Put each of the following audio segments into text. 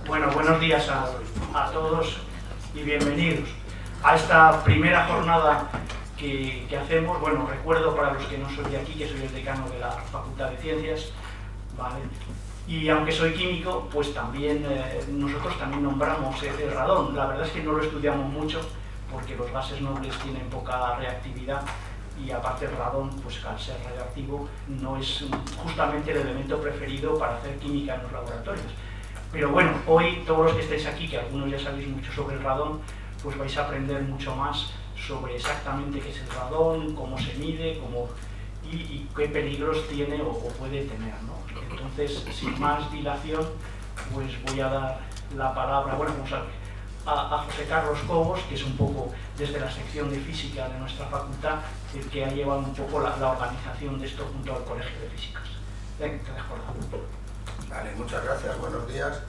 Bueno, buenos días a todos y bienvenidos a esta primera jornada que hacemos. Bueno, recuerdo para los que no soy de aquí que soy el decano de la Facultad de Ciencias, ¿vale? Y aunque soy químico, pues también nosotros también nombramos el radón. La verdad es que no lo estudiamos mucho porque los gases nobles tienen poca reactividad y aparte el radón, pues al ser radioactivo, no es justamente el elemento preferido para hacer química en los laboratorios. Pero bueno, hoy todos los que estáis aquí, que algunos ya sabéis mucho sobre el radón, pues vais a aprender mucho más sobre exactamente qué es el radón, cómo se mide, y qué peligros tiene o puede tener, ¿no? Entonces, sin más dilación, pues voy a dar la palabra, bueno, vamos a José Carlos Cobos, que es un poco desde la sección de física de nuestra facultad, el que ha llevado un poco la organización de esto junto al Colegio de Físicas. Venga, te dejo la. Vale, muchas gracias, buenos días.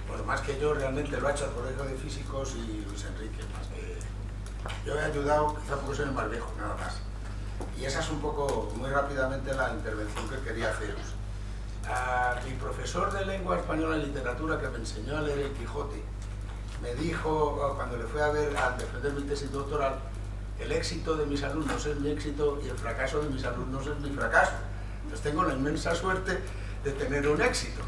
Pues más que yo, realmente lo ha hecho el Colegio de Físicos y Luis Enrique, más que yo he ayudado, quizá porque soy el más viejo, nada más. Y esa es un poco, muy rápidamente, la intervención que quería haceros. Mi profesor de lengua española y literatura, que me enseñó a leer el Quijote, me dijo, cuando le fui a ver al defender mi tesis doctoral, el éxito de mis alumnos es mi éxito y el fracaso de mis alumnos es mi fracaso. Entonces tengo la inmensa suerte de tener un éxito,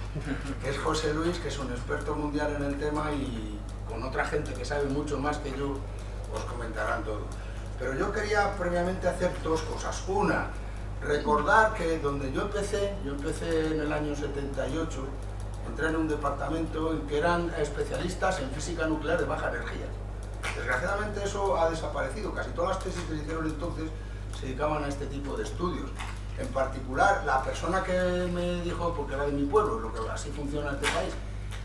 que es José Luis, que es un experto mundial en el tema, y con otra gente que sabe mucho más que yo, os comentarán todo. Pero yo quería previamente hacer dos cosas. Una, recordar que donde yo empecé en el año 78, entré en un departamento en que eran especialistas en física nuclear de baja energía. Desgraciadamente eso ha desaparecido, casi todas las tesis que se hicieron entonces se dedicaban a este tipo de estudios. En particular, la persona que me dijo, porque era de mi pueblo, lo que así funciona en este país,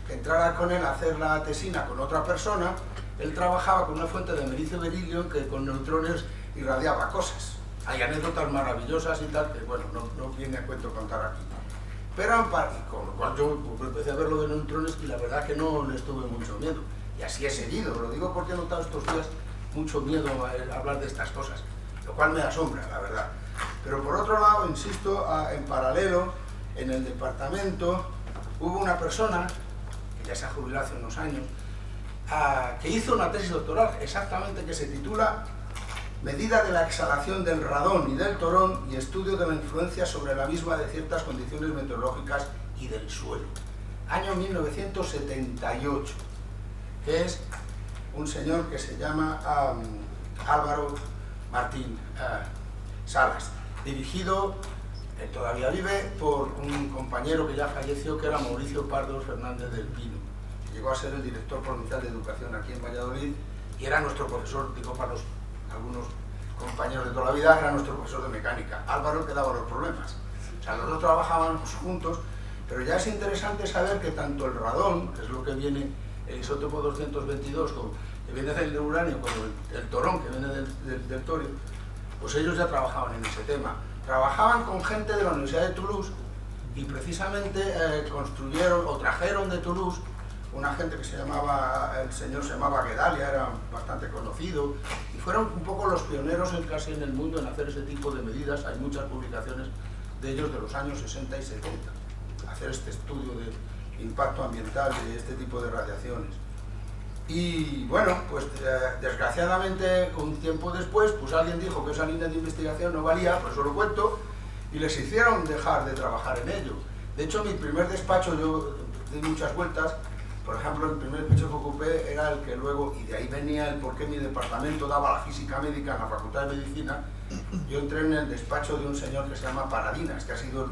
que entrara con él a hacer la tesina con otra persona, él trabajaba con una fuente de americio-berilio que con neutrones irradiaba cosas. Hay anécdotas maravillosas y tal, que bueno, no viene a cuento contar aquí. Pero con lo cual yo empecé a ver lo de neutrones y la verdad que no les tuve mucho miedo. Y así he seguido, lo digo porque he notado estos días mucho miedo a hablar de estas cosas, lo cual me asombra, la verdad. Pero por otro lado, insisto, en paralelo, en el departamento hubo una persona, que ya se ha jubilado hace unos años, que hizo una tesis doctoral exactamente que se titula Medida de la exhalación del radón y del torón y estudio de la influencia sobre la misma de ciertas condiciones meteorológicas y del suelo. Año 1978, que es un señor que se llama Álvaro Martín Salas, dirigido, él todavía vive, por un compañero que ya falleció, que era Mauricio Pardo Fernández del Pino. Llegó a ser el director provincial de educación aquí en Valladolid y era nuestro profesor, digo para algunos compañeros de toda la vida, era nuestro profesor de mecánica. Álvaro que daba los problemas. O sea, los dos trabajábamos juntos, pero ya es interesante saber que tanto el radón, que es lo que viene, el isótopo 222, que viene del uranio, como el torón, que viene del torio, pues ellos ya trabajaban en ese tema. Trabajaban con gente de la Universidad de Toulouse y precisamente construyeron o trajeron de Toulouse una gente que el señor se llamaba Guedalia, era bastante conocido, y fueron un poco los pioneros casi en el mundo en hacer ese tipo de medidas. Hay muchas publicaciones de ellos de los años 60 y 70, hacer este estudio del impacto ambiental de este tipo de radiaciones. Y bueno, pues desgraciadamente un tiempo después, pues alguien dijo que esa línea de investigación no valía, por eso lo cuento, y les hicieron dejar de trabajar en ello. De hecho, mi primer despacho, yo di muchas vueltas. Por ejemplo, el primer despacho que ocupé era el que luego, y de ahí venía el por qué mi departamento daba la física médica en la Facultad de Medicina. Yo entré en el despacho de un señor que se llama Paradinas, que ha sido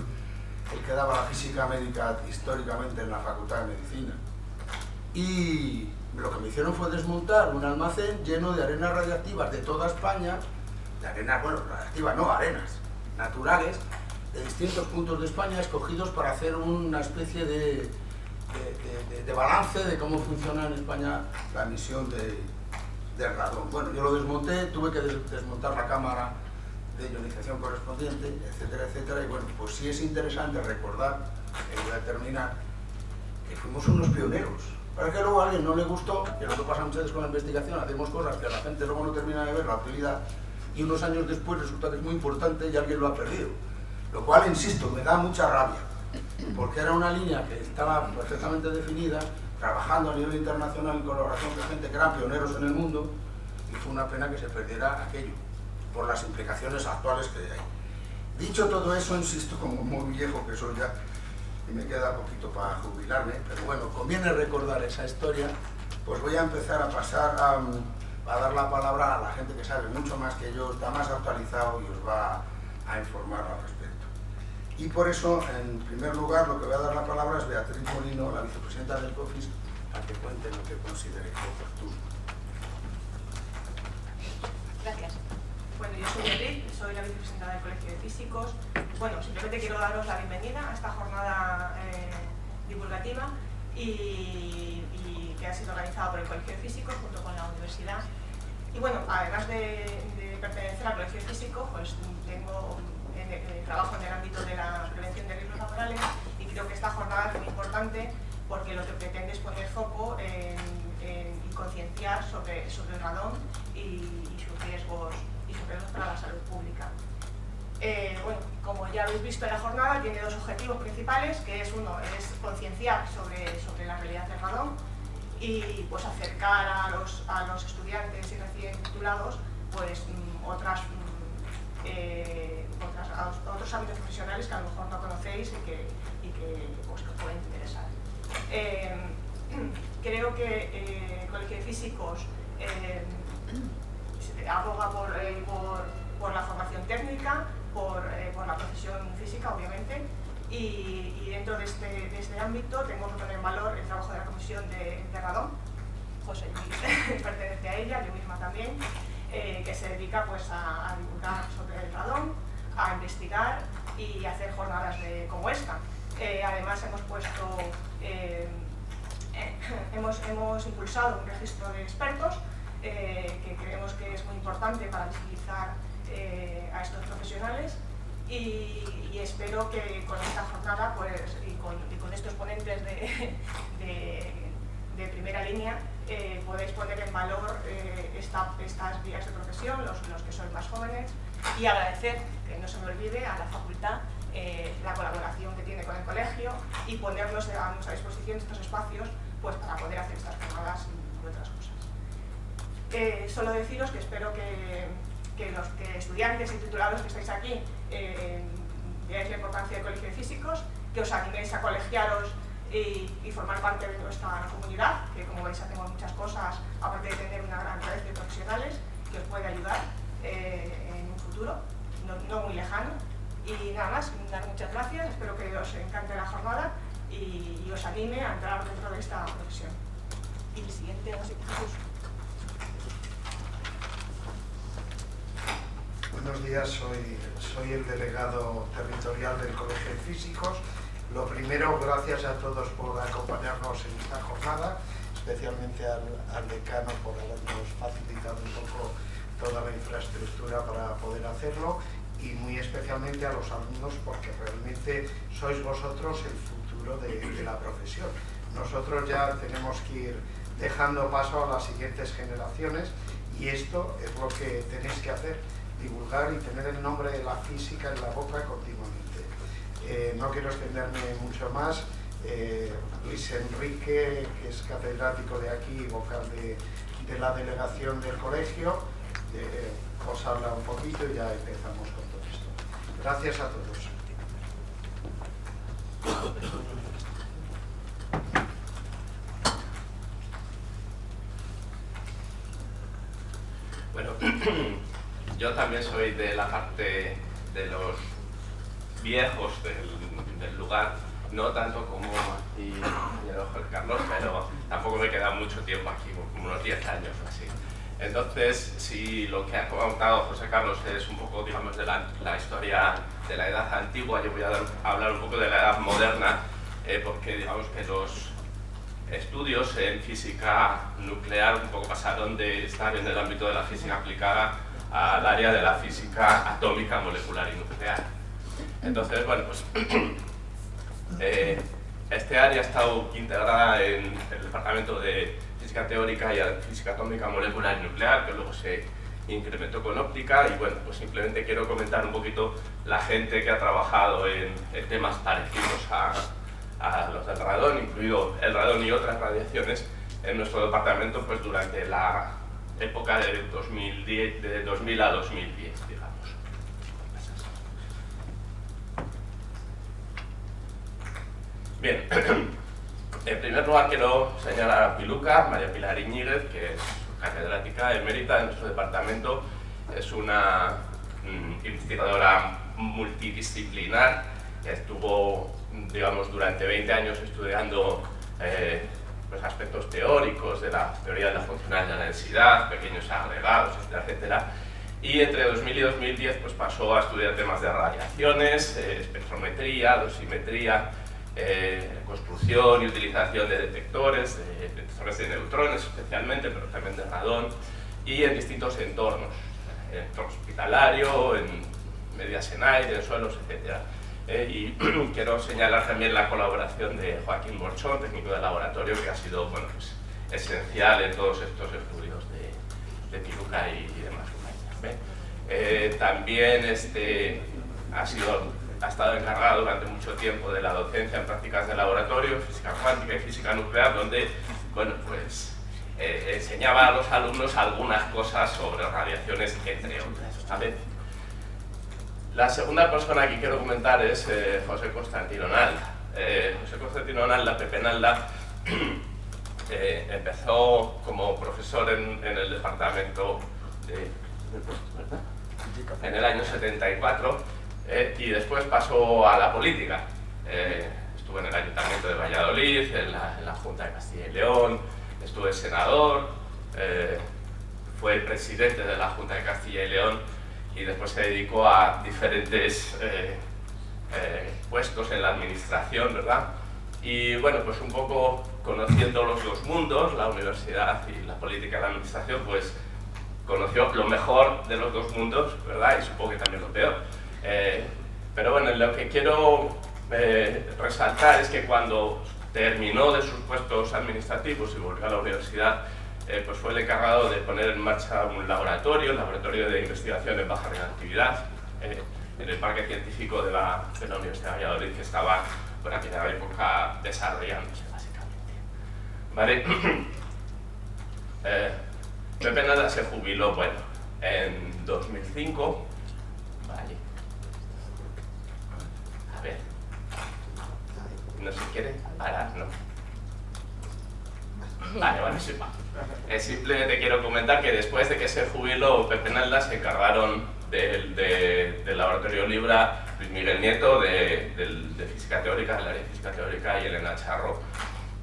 el que daba la física médica históricamente en la Facultad de Medicina. Y lo que me hicieron fue desmontar un almacén lleno de arenas radiactivas de toda España, de arenas, bueno, radiactivas no, arenas naturales, de distintos puntos de España, escogidos para hacer una especie de balance de cómo funciona en España la emisión del radón. Bueno, yo lo desmonté, tuve que desmontar la cámara de ionización correspondiente, etcétera, etcétera, y bueno, pues sí es interesante recordar, voy a terminar, que fuimos unos pioneros. Para que luego a alguien no le gustó, que lo que pasa muchas veces con la investigación, hacemos cosas que la gente luego no termina de ver la utilidad, y unos años después resulta que es muy importante y alguien lo ha perdido. Lo cual, insisto, me da mucha rabia. porque era una línea que estaba perfectamente definida, trabajando a nivel internacional en colaboración con gente que eran pioneros en el mundo, y fue una pena que se perdiera aquello, por las implicaciones actuales que hay. Dicho todo eso, insisto, como muy viejo que soy ya, y me queda poquito para jubilarme, pero bueno, conviene recordar esa historia, pues voy a empezar a pasar a dar la palabra a la gente que sabe mucho más que yo, está más actualizado y os va a informar al respecto. Y por eso, en primer lugar, lo que voy a dar la palabra es Beatriz Molino, la vicepresidenta del COFIS, a que cuente lo que considere oportuno. Gracias. Bueno, yo soy Beatriz, soy la vicepresidenta del Colegio de Físicos. Bueno, simplemente quiero daros la bienvenida a esta jornada divulgativa y que ha sido organizada por el Colegio de Físicos junto con la universidad. Y bueno, además de pertenecer al Colegio de Físicos, pues tengo trabajo en el ámbito de la prevención de riesgos laborales y creo que esta jornada es muy importante porque lo que pretende es poner foco y concienciar sobre el radón y sus riesgos para la salud pública. Bueno, como ya habéis visto en la jornada, tiene dos objetivos principales, que es uno, es concienciar sobre la realidad del radón y pues acercar a los estudiantes y recién titulados pues otros ámbitos profesionales que a lo mejor no conocéis y que pues, os pueden interesar. Creo que el Colegio de Físicos aboga por la formación técnica, por la profesión física, obviamente, y dentro de este ámbito tengo que poner en valor el trabajo de la Comisión de Radón. José Luis pertenece a ella, yo misma también, que se dedica pues, a divulgar sobre el radón, a investigar y hacer jornadas como esta. Además hemos impulsado un registro de expertos que creemos que es muy importante para visibilizar a estos profesionales y espero que con esta jornada pues, y con estos ponentes de primera línea podéis poner en valor estas vías de profesión, los que sois más jóvenes, y agradecer, que no se me olvide, a la facultad la colaboración que tiene con el colegio y ponernos a nuestra disposición estos espacios pues, para poder hacer estas jornadas y otras cosas. Solo deciros que espero que los estudiantes y titulados que estáis aquí veáis la importancia del Colegio de Físicos, que os animéis a colegiaros y formar parte de nuestra comunidad, que como veis hacemos muchas cosas, aparte de tener una gran red de profesionales que os puede ayudar en un futuro, no muy lejano. Y nada más, dar muchas gracias, espero que os encante la jornada y os anime a entrar dentro de esta profesión. Y el siguiente, no sé, Jesús. Buenos días, soy el delegado territorial del Colegio de Físicos. Lo primero, gracias a todos por acompañarnos en esta jornada, especialmente al decano por habernos facilitado un poco toda la infraestructura para poder hacerlo y muy especialmente a los alumnos porque realmente sois vosotros el futuro de la profesión. Nosotros ya tenemos que ir dejando paso a las siguientes generaciones y esto es lo que tenéis que hacer, divulgar y tener el nombre de la física en la boca continuamente. No quiero extenderme mucho más. Luis Enrique, que es catedrático de aquí y vocal de la delegación del colegio, os habla un poquito y ya empezamos con todo esto. Gracias a todos. Bueno, yo también soy de la parte de los viejos del lugar, no tanto como aquí el José Carlos, pero tampoco me queda mucho tiempo aquí, como unos 10 años o así. Entonces, si lo que ha comentado José Carlos es un poco, digamos, de la historia de la edad antigua, yo voy a hablar un poco de la edad moderna, porque digamos que los estudios en física nuclear un poco pasaron de estar en el ámbito de la física aplicada al área de la física atómica, molecular y nuclear. Entonces, bueno, pues este área ha estado integrada en el departamento de física teórica y física atómica, molecular y nuclear, que luego se incrementó con óptica y bueno, pues simplemente quiero comentar un poquito la gente que ha trabajado en temas parecidos a los del radón, incluido el radón y otras radiaciones en nuestro departamento pues durante la época de 2000 a 2010, digamos. Bien, en primer lugar quiero señalar a Piluca, María Pilar Iñiguez, que es catedrática emérita de nuestro departamento, es una investigadora multidisciplinar, estuvo, digamos, durante 20 años estudiando pues aspectos teóricos de la teoría de la funcionalidad de la densidad, pequeños agregados, etcétera, etcétera. Y entre 2000 y 2010 pues pasó a estudiar temas de radiaciones, espectrometría, dosimetría, construcción y utilización de detectores de neutrones especialmente, pero también de radón, y en distintos entornos, en entorno hospitalario, en medias en aire, en suelos, etc. Y quiero señalar también la colaboración de Joaquín Borchón, técnico de laboratorio, que ha sido bueno, pues, esencial en todos estos estudios de Piluca y demás. También ha estado encargado durante mucho tiempo de la docencia en prácticas de laboratorio, física cuántica y física nuclear, donde bueno, pues, enseñaba a los alumnos algunas cosas sobre radiaciones, entre otras. ¿Vale? La segunda persona que quiero comentar es José Constantino Nalda. José Constantino Nalda, Pepe Nalda, empezó como profesor en el departamento en el año 74 y después pasó a la política. Estuvo en el Ayuntamiento de Valladolid, en la Junta de Castilla y León, estuvo senador, fue presidente de la Junta de Castilla y León y después se dedicó a diferentes puestos en la administración, ¿verdad? Y bueno, pues un poco conociendo los dos mundos, la universidad y la política y la administración, pues conoció lo mejor de los dos mundos, ¿verdad? Y supongo que también lo peor. Pero bueno, lo que quiero resaltar es que cuando terminó de sus puestos administrativos y volvió a la universidad, pues fue el encargado de poner en marcha un laboratorio, el laboratorio de investigación en baja radioactividad, en el parque científico de la Universidad de Valladolid, que estaba por aquella época desarrollándose básicamente. ¿Vale? Pepe Nalda se jubiló, bueno, en 2005. Vale. A ver. No se quiere parar, ¿no? Vale, bueno, sí, va. Simplemente quiero comentar que después de que se jubiló Pepe Nalda se encargaron del laboratorio Libra Luis Miguel Nieto de física teórica, del área de física teórica, y Elena Charro,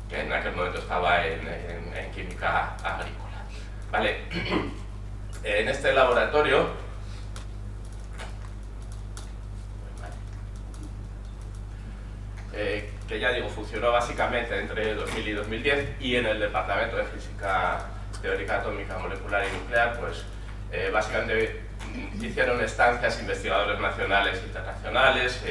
que en aquel momento estaba en química agrícola. Vale. En este laboratorio que ya digo, funcionó básicamente entre 2000 y 2010, y en el departamento de física teórica atómica, molecular y nuclear, pues básicamente hicieron estancias investigadores nacionales e internacionales,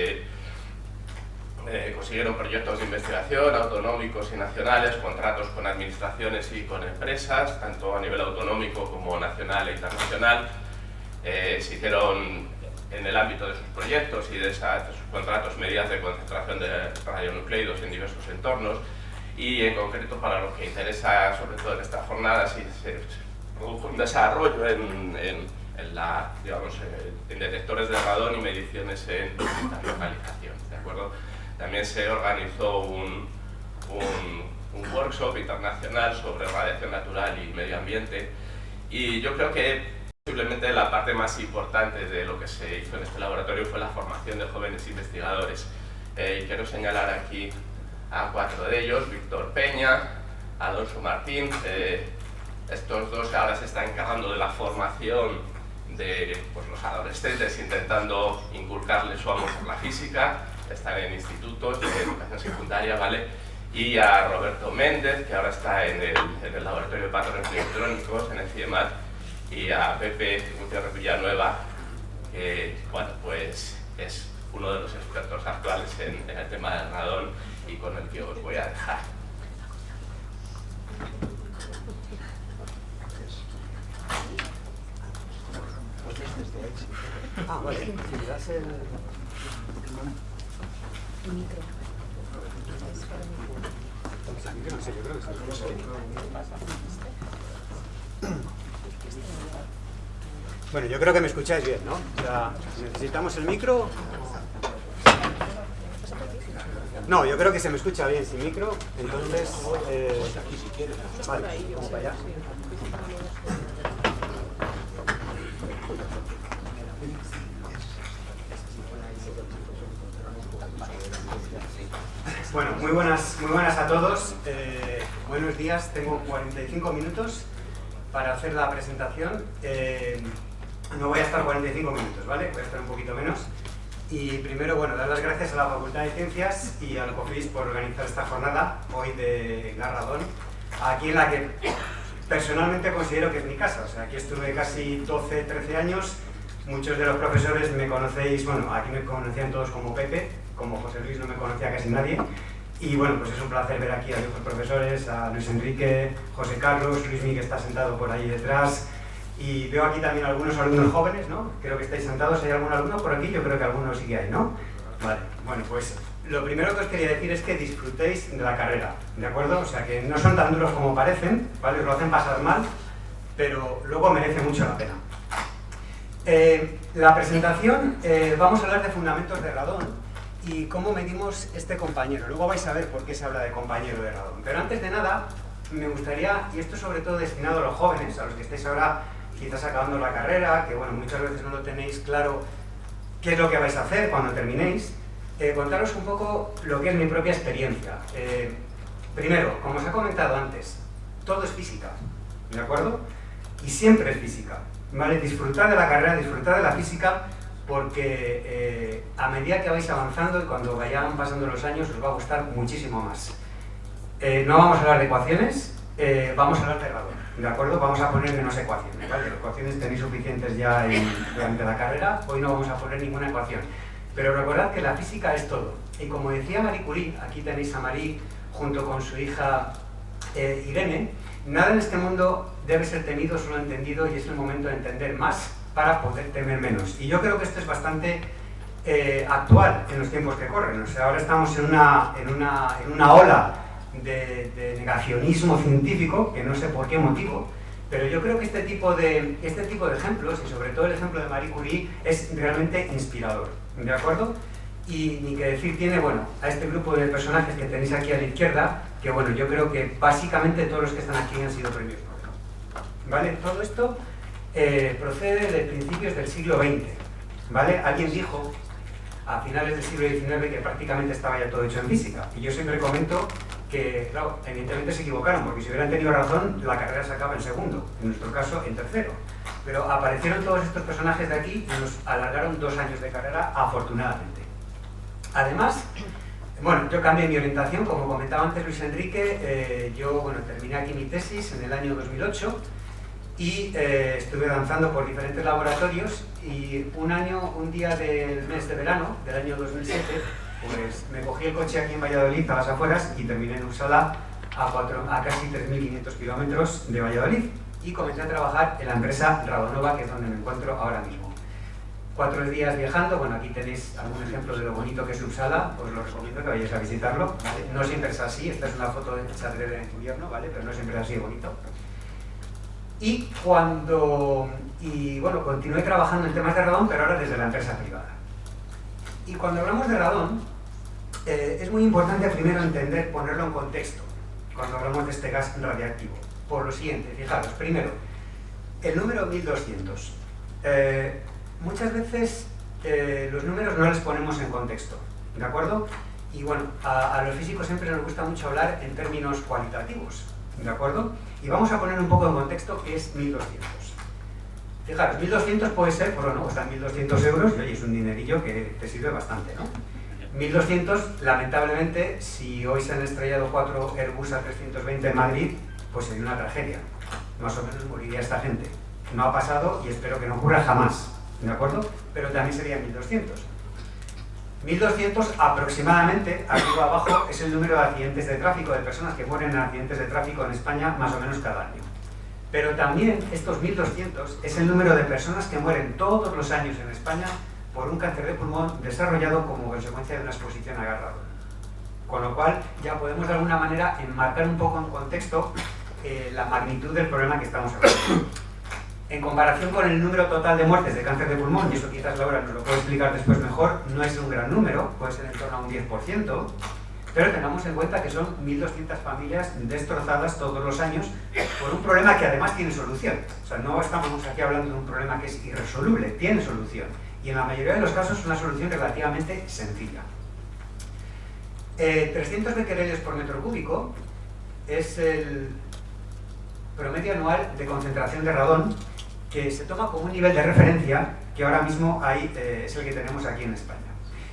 consiguieron proyectos de investigación autonómicos y nacionales, contratos con administraciones y con empresas, tanto a nivel autonómico como nacional e internacional. Se hicieron en el ámbito de sus proyectos y de sus contratos medidas de concentración de radionucleidos en diversos entornos, y en concreto para lo que interesa sobre todo en esta jornada, sí, se produjo un desarrollo en detectores de radón y mediciones en distintas localizaciones, ¿de acuerdo? También se organizó un workshop internacional sobre radiación natural y medio ambiente, y yo creo que posiblemente la parte más importante de lo que se hizo en este laboratorio fue la formación de jóvenes investigadores. Y quiero señalar aquí a 4 de ellos: Víctor Peña, Alonso Martín. Estos dos ahora se están encargando de la formación de pues, los adolescentes, intentando inculcarles su amor por la física. Están en institutos de educación secundaria, ¿vale? Y a Roberto Méndez, que ahora está en el laboratorio de patrones electrónicos, en el CIEMAT, y a Pepe Gutiérrez Villanueva, que bueno, pues es uno de los expertos actuales en el tema del radón y con el que os voy a dejar. Bueno, yo creo que me escucháis bien, ¿no? O sea, ¿necesitamos el micro? No, yo creo que se me escucha bien sin micro, entonces... vale, vamos para allá. Bueno, muy buenas a todos. Buenos días, tengo 45 minutos para hacer la presentación. No voy a estar 45 minutos, ¿vale? Voy a estar un poquito menos. Y primero, bueno, dar las gracias a la Facultad de Ciencias y al COFIS por organizar esta jornada hoy de Garradón, aquí en la que personalmente considero que es mi casa. O sea, aquí estuve casi 12, 13 años. Muchos de los profesores me conocéis, bueno, aquí me conocían todos como Pepe, como José Luis no me conocía casi nadie. Y bueno, pues es un placer ver aquí a viejos profesores, a Luis Enrique, José Carlos, Luismi que está sentado por ahí detrás. Y veo aquí también algunos alumnos jóvenes, ¿no? Creo que estáis sentados. ¿Hay algún alumno por aquí? Yo creo que algunos sí que hay, ¿no? Vale, bueno, pues lo primero que os quería decir es que disfrutéis de la carrera, ¿de acuerdo? O sea, que no son tan duros como parecen, ¿vale? Os lo hacen pasar mal, pero luego merece mucho la pena. La presentación, vamos a hablar de fundamentos de radón y cómo medimos este compañero. Luego vais a ver por qué se habla de compañero de radón. Pero antes de nada, me gustaría, y esto sobre todo destinado a los jóvenes, a los que estáis ahora quizás acabando la carrera, que bueno, muchas veces no lo tenéis claro qué es lo que vais a hacer cuando terminéis, contaros un poco lo que es mi propia experiencia. Primero, como os he comentado antes, todo es física, ¿de acuerdo? Y siempre es física, ¿vale? Disfrutad de la carrera, disfrutad de la física, porque a medida que vais avanzando y cuando vayan pasando los años os va a gustar muchísimo más. No vamos a hablar de ecuaciones, vamos a hablar de radón, ¿de acuerdo? Vamos a poner menos ecuaciones, ¿vale? Ecuaciones tenéis suficientes ya durante la carrera, hoy no vamos a poner ninguna ecuación. Pero recordad que la física es todo. Y como decía Marie Curie, aquí tenéis a Marie junto con su hija Irene, nada en este mundo debe ser temido, solo entendido, y es el momento de entender más para poder temer menos. Y yo creo que esto es bastante actual en los tiempos que corren. O sea, ahora estamos en una ola de negacionismo científico, que no sé por qué motivo, pero yo creo que este tipo de ejemplos, y sobre todo el ejemplo de Marie Curie, es realmente inspirador, ¿de acuerdo? Y ni que decir tiene, bueno, a este grupo de personajes que tenéis aquí a la izquierda, que bueno, yo creo que básicamente todos los que están aquí han sido premios Nobel, ¿vale? Todo esto procede de principios del siglo XX, ¿vale? Alguien dijo a finales del siglo XIX que prácticamente estaba ya todo hecho en física, y yo siempre comento que, claro, evidentemente se equivocaron, porque si hubieran tenido razón, la carrera se acaba en segundo, en nuestro caso en tercero. Pero aparecieron todos estos personajes de aquí y nos alargaron 2 años de carrera, afortunadamente. Además, bueno, yo cambié mi orientación, como comentaba antes Luis Enrique, yo, bueno, terminé aquí mi tesis en el año 2008 y estuve avanzando por diferentes laboratorios y un día del mes de verano del año 2007, pues me cogí el coche aquí en Valladolid, a las afueras, y terminé en Uppsala, a casi 3.500 kilómetros de Valladolid, y comencé a trabajar en la empresa Radonova, que es donde me encuentro ahora mismo. 4 días viajando, bueno, aquí tenéis algún ejemplo de lo bonito que es Uppsala, os lo recomiendo que vayáis a visitarlo, ¿vale? No siempre es así, esta es una foto de Chadrede en invierno, ¿vale? Pero no siempre es así de bonito. Y bueno, continué trabajando en temas de radón, pero ahora desde la empresa privada. Y cuando hablamos de radón, es muy importante primero entender, ponerlo en contexto, cuando hablamos de este gas radiactivo. Por lo siguiente, fijaros, primero, el número 1200. Muchas veces los números no les ponemos en contexto, ¿de acuerdo? Y bueno, a los físicos siempre nos gusta mucho hablar en términos cualitativos, ¿de acuerdo? Y vamos a poner un poco en contexto qué es 1200. Fijaros, 1200 puede ser, pues bueno, cuestan 1.200 euros, y oye, es un dinerillo que te sirve bastante, ¿no? 1.200, lamentablemente, si hoy se han estrellado 4 Airbus A320 en Madrid, pues sería una tragedia. Más o menos moriría esta gente. No ha pasado y espero que no ocurra jamás, ¿de acuerdo? Pero también serían 1.200. 1.200 aproximadamente, arriba abajo, es el número de accidentes de tráfico, de personas que mueren en accidentes de tráfico en España más o menos cada año. Pero también estos 1.200 es el número de personas que mueren todos los años en España por un cáncer de pulmón desarrollado como consecuencia de una exposición a gas radón. Con lo cual ya podemos de alguna manera enmarcar un poco en contexto la magnitud del problema que estamos hablando. En comparación con el número total de muertes de cáncer de pulmón, y eso quizás Laura nos lo puede explicar después mejor, no es un gran número, puede ser en torno a un 10%, pero tengamos en cuenta que son 1.200 familias destrozadas todos los años por un problema que además tiene solución. O sea, no estamos aquí hablando de un problema que es irresoluble, tiene solución. Y en la mayoría de los casos una solución relativamente sencilla. 300 becquereles por metro cúbico es el promedio anual de concentración de radón que se toma como un nivel de referencia que ahora mismo es el que tenemos aquí en España.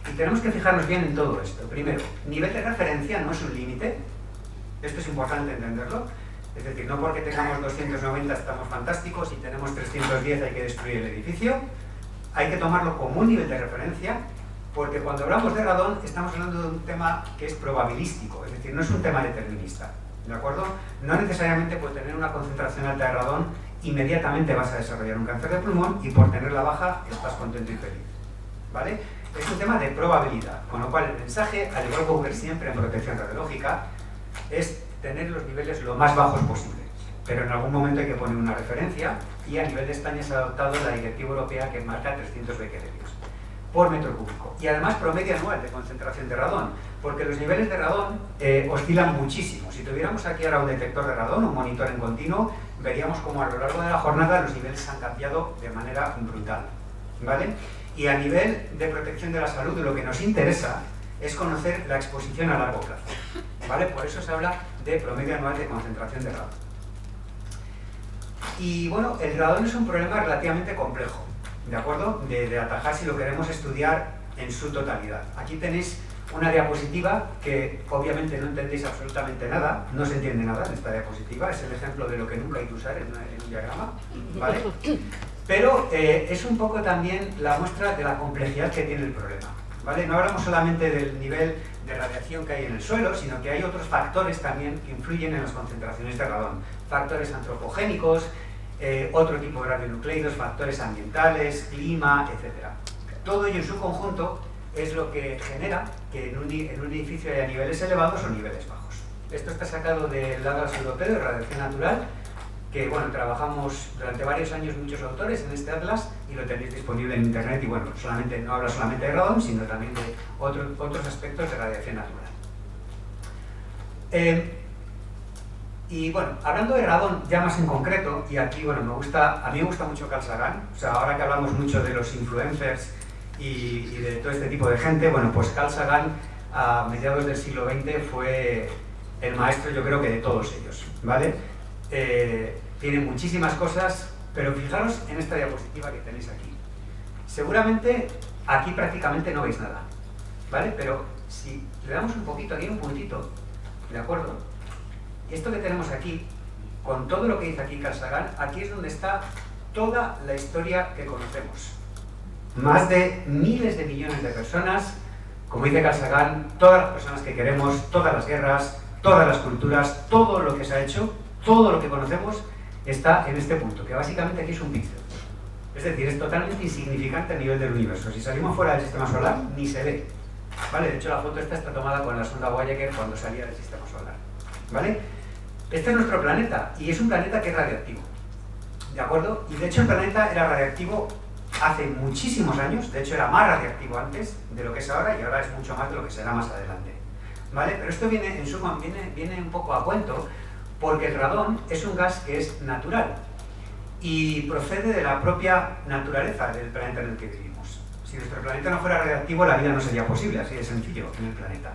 Y tenemos que fijarnos bien en todo esto. Primero, nivel de referencia no es un límite, esto es importante entenderlo, es decir, no porque tengamos 290 estamos fantásticos y tenemos 310 hay que destruir el edificio, hay que tomarlo como un nivel de referencia, porque cuando hablamos de radón estamos hablando de un tema que es probabilístico, es decir, no es un tema determinista, ¿de acuerdo? No necesariamente por tener una concentración alta de radón inmediatamente vas a desarrollar un cáncer de pulmón y por tenerla baja estás contento y feliz, ¿vale? Es un tema de probabilidad, con lo cual el mensaje, al igual que ocurre siempre en protección radiológica, es tener los niveles lo más bajos posible. Pero en algún momento hay que poner una referencia y a nivel de España se ha adoptado la directiva europea que marca 300 becquerelios por metro cúbico. Y además promedio anual de concentración de radón, porque los niveles de radón oscilan muchísimo. Si tuviéramos aquí ahora un detector de radón, un monitor en continuo, veríamos como a lo largo de la jornada los niveles han cambiado de manera brutal, ¿vale? Y a nivel de protección de la salud, lo que nos interesa es conocer la exposición a largo plazo, ¿vale? Por eso se habla de promedio anual de concentración de radón. Y bueno, el radón es un problema relativamente complejo, ¿de acuerdo? De atajar si lo queremos estudiar en su totalidad. Aquí tenéis una diapositiva que obviamente no entendéis absolutamente nada, no se entiende nada en esta diapositiva, es el ejemplo de lo que nunca hay que usar en un diagrama, ¿vale? Pero es un poco también la muestra de la complejidad que tiene el problema, ¿vale? No hablamos solamente del nivel de radiación que hay en el suelo, sino que hay otros factores también que influyen en las concentraciones de radón. Factores antropogénicos, otro tipo de radionucleidos, factores ambientales, clima, etc. Todo ello en su conjunto es lo que genera que en un edificio haya niveles elevados o niveles bajos. Esto está sacado del Atlas Europeo de Radiación Natural, que bueno, trabajamos durante varios años muchos autores en este atlas y lo tenéis disponible en internet y bueno, no habla solamente de radón, sino también de otros aspectos de radiación natural. Y bueno, hablando de radón ya más en concreto, y aquí bueno, a mí me gusta mucho Carl Sagan, o sea, ahora que hablamos mucho de los influencers y de todo este tipo de gente, bueno, pues Carl Sagan a mediados del siglo XX fue el maestro, yo creo que de todos ellos, ¿vale? Tiene muchísimas cosas, pero fijaros en esta diapositiva que tenéis aquí. Seguramente aquí prácticamente no veis nada, ¿vale? Pero si le damos un poquito, aquí hay un puntito, ¿de acuerdo? Esto que tenemos aquí, con todo lo que dice aquí Carl Sagan, aquí es donde está toda la historia que conocemos. Más de miles de millones de personas, como dice Carl Sagan, todas las personas que queremos, todas las guerras, todas las culturas, todo lo que se ha hecho, todo lo que conocemos está en este punto, que básicamente aquí es un píxel. Es decir, es totalmente insignificante a nivel del universo. Si salimos fuera del sistema solar, ni se ve, ¿vale? De hecho, la foto esta está tomada con la sonda Voyager cuando salía del sistema solar, ¿vale? Este es nuestro planeta, y es un planeta que es radiactivo, ¿de acuerdo? Y de hecho el planeta era radiactivo hace muchísimos años, de hecho era más radiactivo antes de lo que es ahora, y ahora es mucho más de lo que será más adelante, ¿vale? Pero esto viene, en suma, viene un poco a cuento, porque el radón es un gas que es natural, y procede de la propia naturaleza del planeta en el que vivimos. Si nuestro planeta no fuera radiactivo, la vida no sería posible, así de sencillo, en el planeta.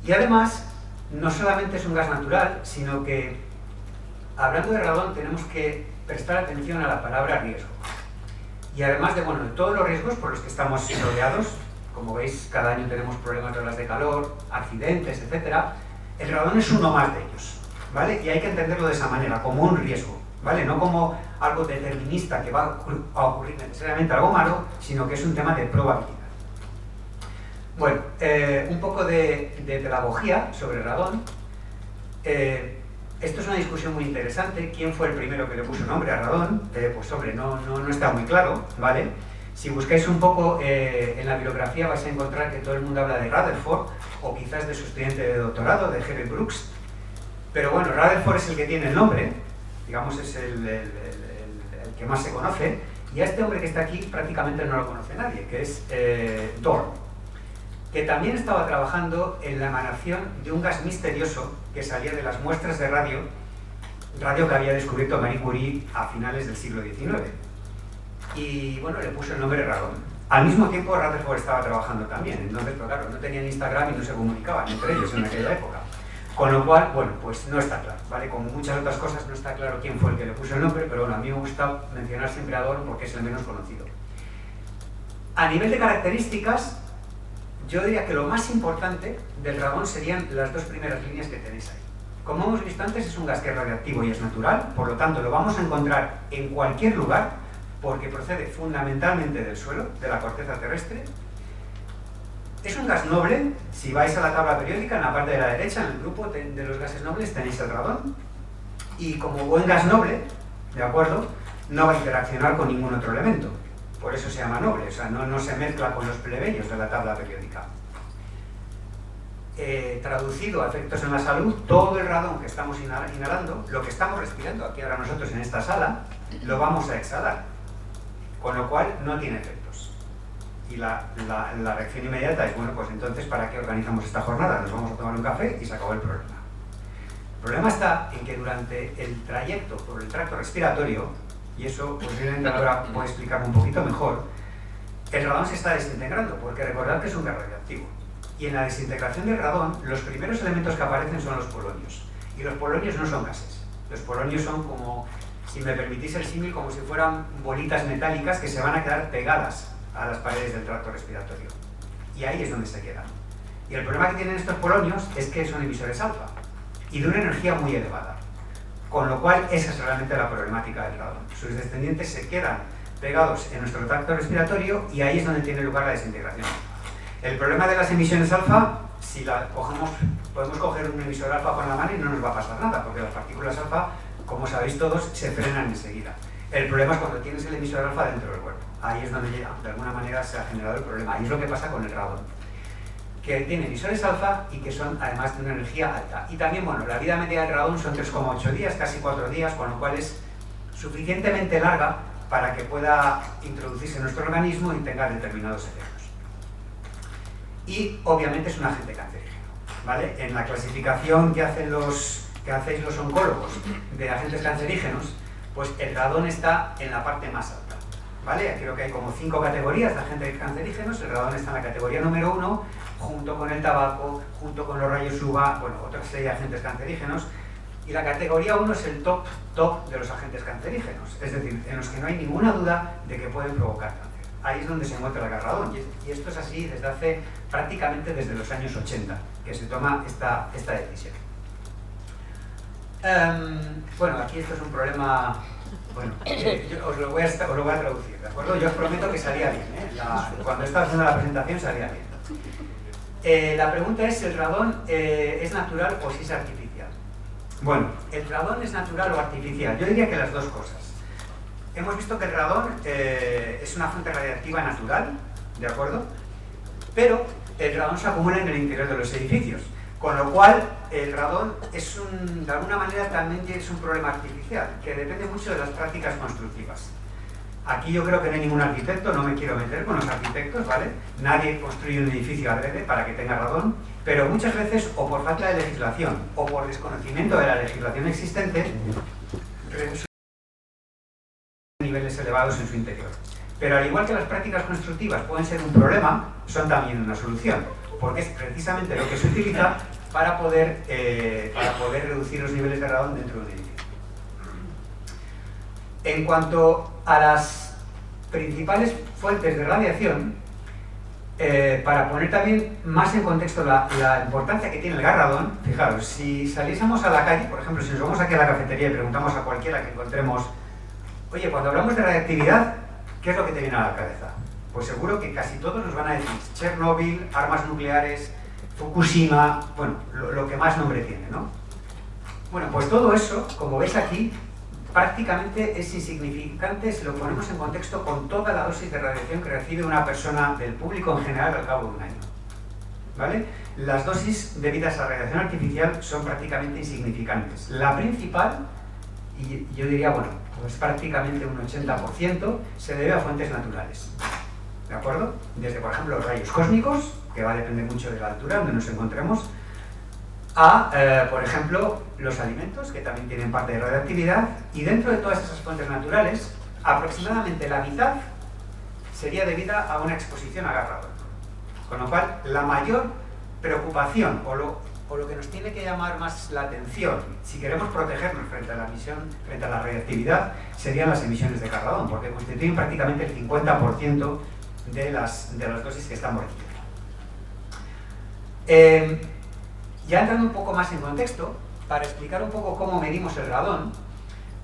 Y además, no solamente es un gas natural, sino que, hablando de radón, tenemos que prestar atención a la palabra riesgo. Y además de, bueno, de todos los riesgos por los que estamos rodeados, como veis, cada año tenemos problemas de olas de calor, accidentes, etc. El radón es uno más de ellos, ¿vale? Y hay que entenderlo de esa manera, como un riesgo, ¿vale? No como algo determinista que va a ocurrir necesariamente algo malo, sino que es un tema de probabilidad. Bueno, un poco de pedagogía sobre el radón. Esto es una discusión muy interesante. ¿Quién fue el primero que le puso nombre a radón? Pues hombre, no está muy claro, ¿vale? Si buscáis un poco en la bibliografía vais a encontrar que todo el mundo habla de Rutherford, o quizás de su estudiante de doctorado, de Herbert Brooks. Pero bueno, Rutherford es el que tiene el nombre, digamos es el que más se conoce, y a este hombre que está aquí prácticamente no lo conoce nadie, que es Thorne, que también estaba trabajando en la emanación de un gas misterioso que salía de las muestras de radio que había descubierto Marie Curie a finales del siglo XIX. Y bueno, le puso el nombre radón. Al mismo tiempo Rutherford estaba trabajando también, entonces, pero claro, no tenían Instagram y no se comunicaban entre ellos en aquella época. Con lo cual, bueno, pues no está claro, ¿vale? Como muchas otras cosas no está claro quién fue el que le puso el nombre, pero bueno, a mí me gusta mencionar siempre a Thorne porque es el menos conocido. A nivel de características, yo diría que lo más importante del radón serían las dos primeras líneas que tenéis ahí. Como hemos visto antes, es un gas que es radiactivo y es natural, por lo tanto lo vamos a encontrar en cualquier lugar porque procede fundamentalmente del suelo, de la corteza terrestre. Es un gas noble. Si vais a la tabla periódica, en la parte de la derecha, en el grupo de los gases nobles, tenéis el radón. Y como buen gas noble, ¿de acuerdo?, no va a interaccionar con ningún otro elemento. Por eso se llama noble, o sea, no se mezcla con los plebeyos de la tabla periódica. Traducido a efectos en la salud, todo el radón que estamos inhalando, lo que estamos respirando aquí ahora nosotros en esta sala, lo vamos a exhalar, con lo cual no tiene efectos. Y la reacción inmediata es, bueno, pues entonces, ¿para qué organizamos esta jornada? Nos vamos a tomar un café y se acabó el problema. El problema está en que durante el trayecto por el tracto respiratorio, y eso posiblemente ahora puedo explicarlo un poquito mejor, el radón se está desintegrando, porque recordad que es un gas radioactivo. Y en la desintegración del radón, los primeros elementos que aparecen son los polonios. Y los polonios no son gases. Los polonios son como, si me permitís el símil, como si fueran bolitas metálicas que se van a quedar pegadas a las paredes del tracto respiratorio. Y ahí es donde se quedan. Y el problema que tienen estos polonios es que son emisores alfa y de una energía muy elevada. Con lo cual, esa es realmente la problemática del radón. Sus descendientes se quedan pegados en nuestro tracto respiratorio y ahí es donde tiene lugar la desintegración. El problema de las emisiones alfa, si la cogemos, podemos coger un emisor alfa con la mano y no nos va a pasar nada, porque las partículas alfa, como sabéis todos, se frenan enseguida. El problema es cuando tienes el emisor alfa dentro del cuerpo. Ahí es donde llega, de alguna manera se ha generado el problema. Ahí es lo que pasa con el radón, que tiene emisores alfa y que son además de una energía alta. Y también, bueno, la vida media del radón son 3,8 días, casi 4 días, con lo cual es suficientemente larga para que pueda introducirse en nuestro organismo y tenga determinados efectos. Y obviamente es un agente cancerígeno, ¿vale? En la clasificación que hacéis los oncólogos de agentes cancerígenos, pues el radón está en la parte más alta, ¿vale? Creo que hay como 5 categorías de agentes cancerígenos. El radón está en la categoría número 1, junto con el tabaco, junto con los rayos UVA, bueno, otra serie de agentes cancerígenos. Y la categoría 1 es el top de los agentes cancerígenos, es decir, en los que no hay ninguna duda de que pueden provocar cáncer. Ahí es donde se encuentra el gas radón, y esto es así prácticamente desde los años 80, que se toma esta decisión. Bueno, aquí esto es un problema, bueno, yo os lo voy a traducir, ¿de acuerdo? Yo os prometo que salía bien, ¿eh? Cuando estaba haciendo la presentación salía bien. La pregunta es si el radón es natural o si es artificial. Bueno, ¿el radón es natural o artificial? Yo diría que las dos cosas. Hemos visto que el radón es una fuente radiactiva natural, ¿de acuerdo? Pero el radón se acumula en el interior de los edificios, con lo cual el radón es de alguna manera también es un problema artificial, que depende mucho de las prácticas constructivas. Aquí yo creo que no hay ningún arquitecto, no me quiero meter con los arquitectos, ¿vale? Nadie construye un edificio adrede para que tenga radón, pero muchas veces, o por falta de legislación, o por desconocimiento de la legislación existente, niveles elevados en su interior. Pero al igual que las prácticas constructivas pueden ser un problema, son también una solución, porque es precisamente lo que se utiliza para poder reducir los niveles de radón dentro de un edificio. En cuanto a las principales fuentes de radiación, para poner también más en contexto la importancia que tiene el gas radón, fijaros, si saliésemos a la calle, por ejemplo, si nos vamos aquí a la cafetería y preguntamos a cualquiera que encontremos: oye, cuando hablamos de radiactividad, ¿qué es lo que te viene a la cabeza? Pues seguro que casi todos nos van a decir Chernobyl, armas nucleares, Fukushima, bueno, lo que más nombre tiene, ¿no? Bueno, pues todo eso, como veis aquí, prácticamente es insignificante si lo ponemos en contexto con toda la dosis de radiación que recibe una persona del público en general al cabo de un año. ¿Vale? Las dosis debidas a radiación artificial son prácticamente insignificantes. La principal, y yo diría, bueno, pues prácticamente un 80%, se debe a fuentes naturales. ¿De acuerdo? Desde, por ejemplo, los rayos cósmicos, que va a depender mucho de la altura donde nos encontremos, a, por ejemplo, los alimentos, que también tienen parte de radioactividad, y dentro de todas esas fuentes naturales, aproximadamente la mitad sería debida a una exposición a gas radón. Con lo cual, la mayor preocupación, o lo que nos tiene que llamar más la atención, si queremos protegernos frente a la emisión, frente a la radioactividad, serían las emisiones de gas radón, porque constituyen prácticamente el 50% de las dosis que estamos recibiendo. Ya entrando un poco más en contexto, para explicar un poco cómo medimos el radón,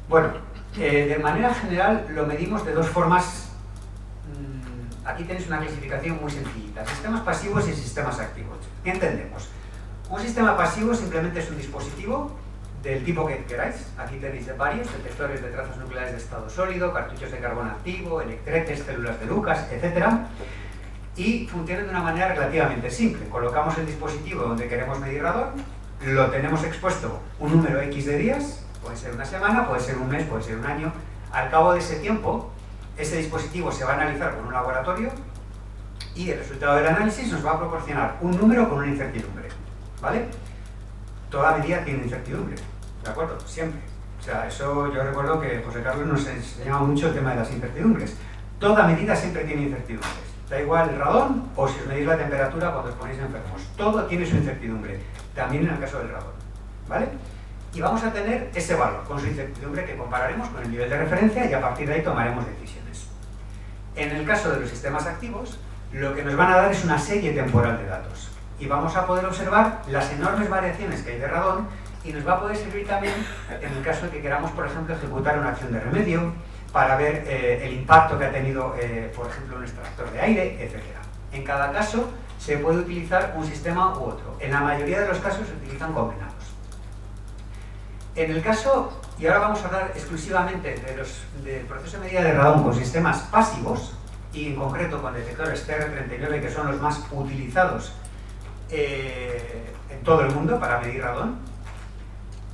bueno, de manera general lo medimos de dos formas. Aquí tenéis una clasificación muy sencillita: sistemas pasivos y sistemas activos. ¿Qué entendemos? Un sistema pasivo simplemente es un dispositivo del tipo que queráis. Aquí tenéis varios: detectores de trazas nucleares de estado sólido, cartuchos de carbono activo, electretes, células de Lucas, etc. Y funcionan de una manera relativamente simple. Colocamos el dispositivo donde queremos medir radón, lo tenemos expuesto un número X de días, puede ser una semana, puede ser un mes, puede ser un año. Al cabo de ese tiempo, ese dispositivo se va a analizar con un laboratorio y el resultado del análisis nos va a proporcionar un número con una incertidumbre, ¿vale? Toda medida tiene incertidumbre, ¿de acuerdo? Siempre. O sea, eso yo recuerdo que José Carlos nos enseñaba mucho el tema de las incertidumbres. Toda medida siempre tiene incertidumbres. Da igual el radón o si os medís la temperatura cuando os ponéis enfermos. Todo tiene su incertidumbre, también en el caso del radón, ¿vale? Y vamos a tener ese valor con su incertidumbre que compararemos con el nivel de referencia y a partir de ahí tomaremos decisiones. En el caso de los sistemas activos, lo que nos van a dar es una serie temporal de datos y vamos a poder observar las enormes variaciones que hay de radón y nos va a poder servir también en el caso de que queramos, por ejemplo, ejecutar una acción de remedio para ver el impacto que ha tenido, por ejemplo, un extractor de aire, etc. En cada caso se puede utilizar un sistema u otro. En la mayoría de los casos se utilizan combinados. En el caso, y ahora vamos a hablar exclusivamente del proceso de medida de radón con sistemas pasivos, y en concreto con detectores CR39, que son los más utilizados en todo el mundo para medir radón,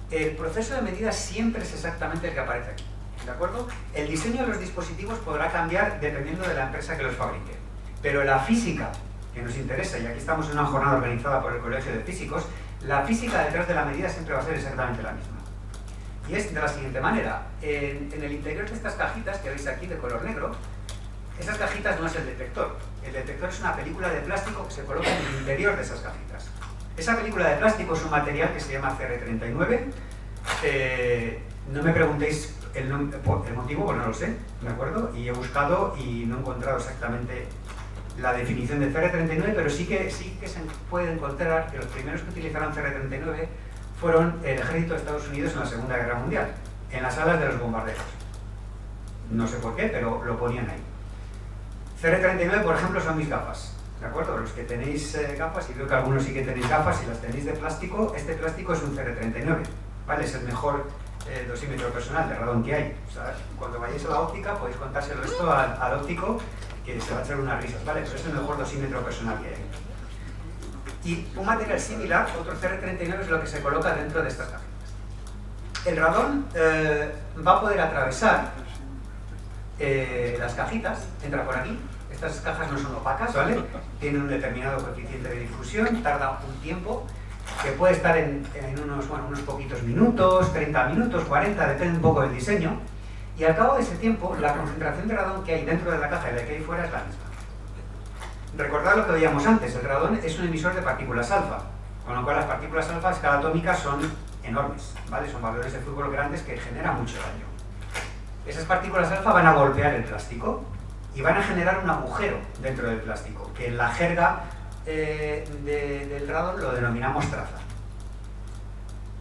el proceso de medida siempre es exactamente el que aparece aquí. ¿De acuerdo? El diseño de los dispositivos podrá cambiar dependiendo de la empresa que los fabrique, pero la física que nos interesa, y aquí estamos en una jornada organizada por el Colegio de Físicos, la física detrás de la medida siempre va a ser exactamente la misma. Y es de la siguiente manera: en el interior de estas cajitas que veis aquí de color negro, esas cajitas no es el detector. El detector es una película de plástico que se coloca en el interior de esas cajitas. Esa película de plástico es un material que se llama CR39. No me preguntéis el motivo, pues no lo sé, ¿de acuerdo? Y he buscado y no he encontrado exactamente la definición de CR39, pero sí que se puede encontrar que los primeros que utilizaron CR39 fueron el ejército de Estados Unidos en la Segunda Guerra Mundial, en las alas de los bombarderos. No sé por qué, pero lo ponían ahí. CR39, por ejemplo, son mis gafas, ¿de acuerdo? Los que tenéis gafas, y creo que algunos sí que tenéis gafas, si las tenéis de plástico, este plástico es un CR39, ¿vale? Es el mejor dosímetro personal de radón que hay. O sea, cuando vayáis a la óptica podéis contárselo esto al óptico, que se va a echar unas risas, ¿vale? Pero es el mejor dosímetro personal que hay. Y un material similar, otro CR39, es lo que se coloca dentro de estas cajitas. El radón va a poder atravesar las cajitas, entra por aquí. Estas cajas no son opacas, ¿vale? Tienen un determinado coeficiente de difusión, tarda un tiempo que puede estar en unos poquitos minutos, 30 minutos, 40, depende un poco del diseño. Y al cabo de ese tiempo, la concentración de radón que hay dentro de la caja y la que hay fuera es la misma. Recordad lo que veíamos antes: el radón es un emisor de partículas alfa, con lo cual las partículas alfa a escala atómica son enormes, ¿vale? Son valores de fútbol grandes que generan mucho daño. Esas partículas alfa van a golpear el plástico y van a generar un agujero dentro del plástico, que en la jerga del radón lo denominamos traza.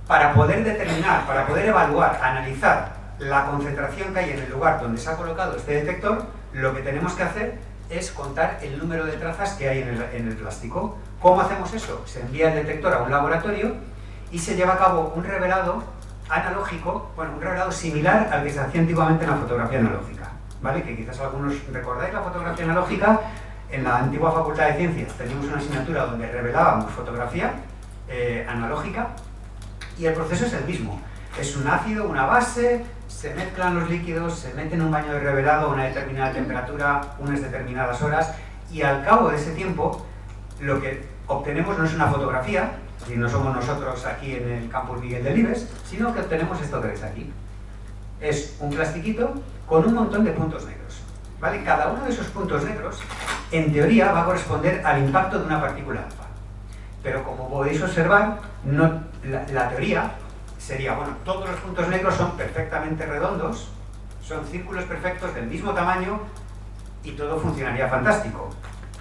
Para poder determinar, para poder evaluar, analizar la concentración que hay en el lugar donde se ha colocado este detector, lo que tenemos que hacer es contar el número de trazas que hay en el plástico. ¿Cómo hacemos eso? Se envía el detector a un laboratorio y se lleva a cabo un revelado analógico, bueno, un revelado similar al que se hacía antiguamente en la fotografía analógica, ¿vale? Que quizás algunos recordáis la fotografía analógica. En la antigua Facultad de Ciencias teníamos una asignatura donde revelábamos fotografía analógica y el proceso es el mismo. Es un ácido, una base, se mezclan los líquidos, se mete en un baño de revelado a una determinada temperatura, unas determinadas horas, y al cabo de ese tiempo lo que obtenemos no es una fotografía, y no somos nosotros aquí en el campus Miguel Delibes, sino que obtenemos esto que veis aquí. Es un plastiquito con un montón de puntos negros, ¿vale? Cada uno de esos puntos negros, en teoría, va a corresponder al impacto de una partícula alfa. Pero como podéis observar, la teoría sería, bueno, todos los puntos negros son perfectamente redondos, son círculos perfectos del mismo tamaño y todo funcionaría fantástico.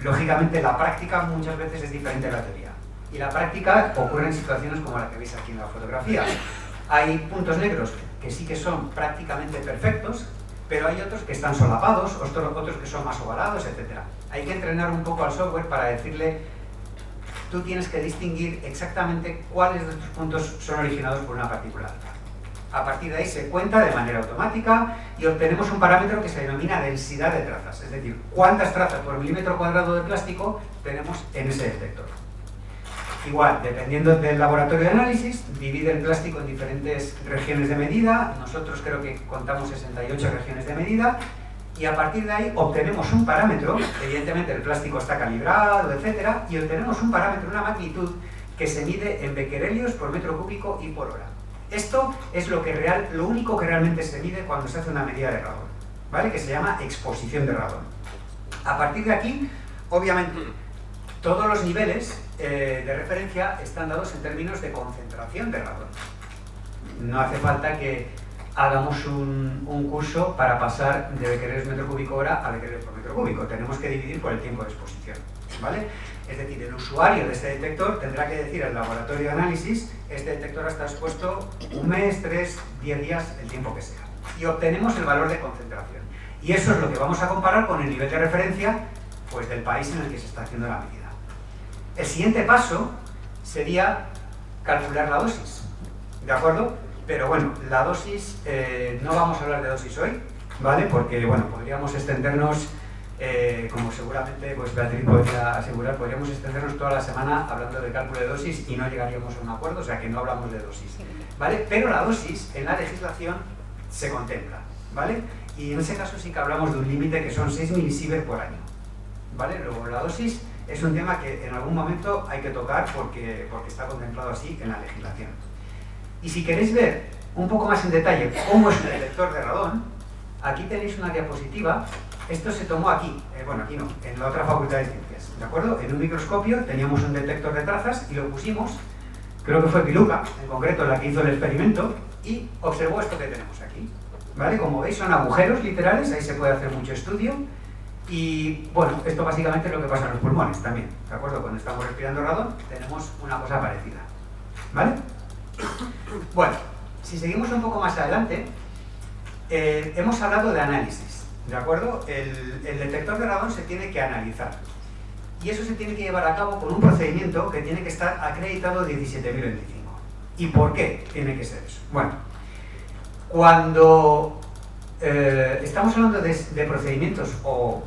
Lógicamente, la práctica muchas veces es diferente a la teoría. Y la práctica ocurre en situaciones como la que veis aquí en la fotografía. Hay puntos negros que sí que son prácticamente perfectos, pero hay otros que están solapados, otros que son más ovalados, etc. Hay que entrenar un poco al software para decirle, tú tienes que distinguir exactamente cuáles de estos puntos son originados por una partícula alfa. A partir de ahí se cuenta de manera automática y obtenemos un parámetro que se denomina densidad de trazas, es decir, cuántas trazas por milímetro cuadrado de plástico tenemos en ese detector. Igual, dependiendo del laboratorio de análisis, divide el plástico en diferentes regiones de medida. Nosotros creo que contamos 68 regiones de medida. Y a partir de ahí obtenemos un parámetro, evidentemente el plástico está calibrado, etc. Y obtenemos un parámetro, una magnitud, que se mide en bequerelios por metro cúbico y por hora. Esto es lo único que realmente se mide cuando se hace una medida de radón, ¿vale? Que se llama exposición de radón. A partir de aquí, obviamente, todos los niveles de referencia están dados en términos de concentración de radón. No hace falta que hagamos un curso para pasar de becquerelios metro cúbico hora a becquerelios por metro cúbico. Tenemos que dividir por el tiempo de exposición, ¿vale? Es decir, el usuario de este detector tendrá que decir al laboratorio de análisis, este detector está expuesto 1 mes, 3, 10 días, el tiempo que sea. Y obtenemos el valor de concentración. Y eso es lo que vamos a comparar con el nivel de referencia, pues, del país en el que se está haciendo la medida. El siguiente paso sería calcular la dosis, ¿de acuerdo? Pero bueno, la dosis, no vamos a hablar de dosis hoy, ¿vale? Porque, bueno, podríamos extendernos, como seguramente pues Beatriz podría asegurar, podríamos extendernos toda la semana hablando de cálculo de dosis y no llegaríamos a un acuerdo, o sea que no hablamos de dosis, ¿vale? Pero la dosis en la legislación se contempla, ¿vale? Y en ese caso sí que hablamos de un límite que son 6 milisievert por año, ¿vale? Luego la dosis es un tema que en algún momento hay que tocar porque está contemplado así en la legislación. Y si queréis ver un poco más en detalle cómo es un detector de radón, aquí tenéis una diapositiva. Esto se tomó aquí, bueno, aquí no, en la otra Facultad de Ciencias, ¿de acuerdo? En un microscopio teníamos un detector de trazas y lo pusimos, creo que fue Piluca, en concreto la que hizo el experimento, y observó esto que tenemos aquí, ¿vale? Como veis son agujeros literales, ahí se puede hacer mucho estudio. Y bueno, esto básicamente es lo que pasa en los pulmones también, ¿de acuerdo? Cuando estamos respirando radón tenemos una cosa parecida, ¿vale? Bueno, si seguimos un poco más adelante, hemos hablado de análisis, ¿de acuerdo? El detector de radón se tiene que analizar y eso se tiene que llevar a cabo con un procedimiento que tiene que estar acreditado 17025. ¿Y por qué tiene que ser eso? Bueno, cuando estamos hablando de procedimientos o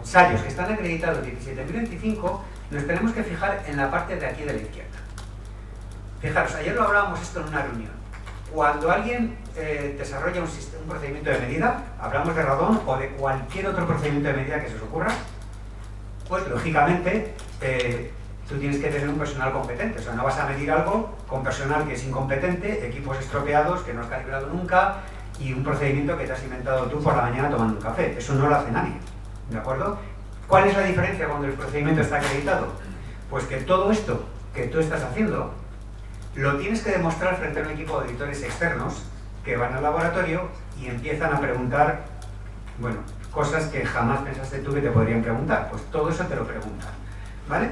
ensayos que están acreditados 17025, nos tenemos que fijar en la parte de aquí de la izquierda. Fijaros, ayer lo hablábamos esto en una reunión. Cuando alguien desarrolla un procedimiento de medida, hablamos de radón o de cualquier otro procedimiento de medida que se os ocurra, pues lógicamente tú tienes que tener un personal competente. O sea, no vas a medir algo con personal que es incompetente, equipos estropeados, que no has calibrado nunca y un procedimiento que te has inventado tú por la mañana tomando un café. Eso no lo hace nadie, ¿de acuerdo? ¿Cuál es la diferencia cuando el procedimiento está acreditado? Pues que todo esto que tú estás haciendo lo tienes que demostrar frente a un equipo de auditores externos que van al laboratorio y empiezan a preguntar, bueno, cosas que jamás pensaste tú que te podrían preguntar. Pues todo eso te lo preguntan, ¿vale?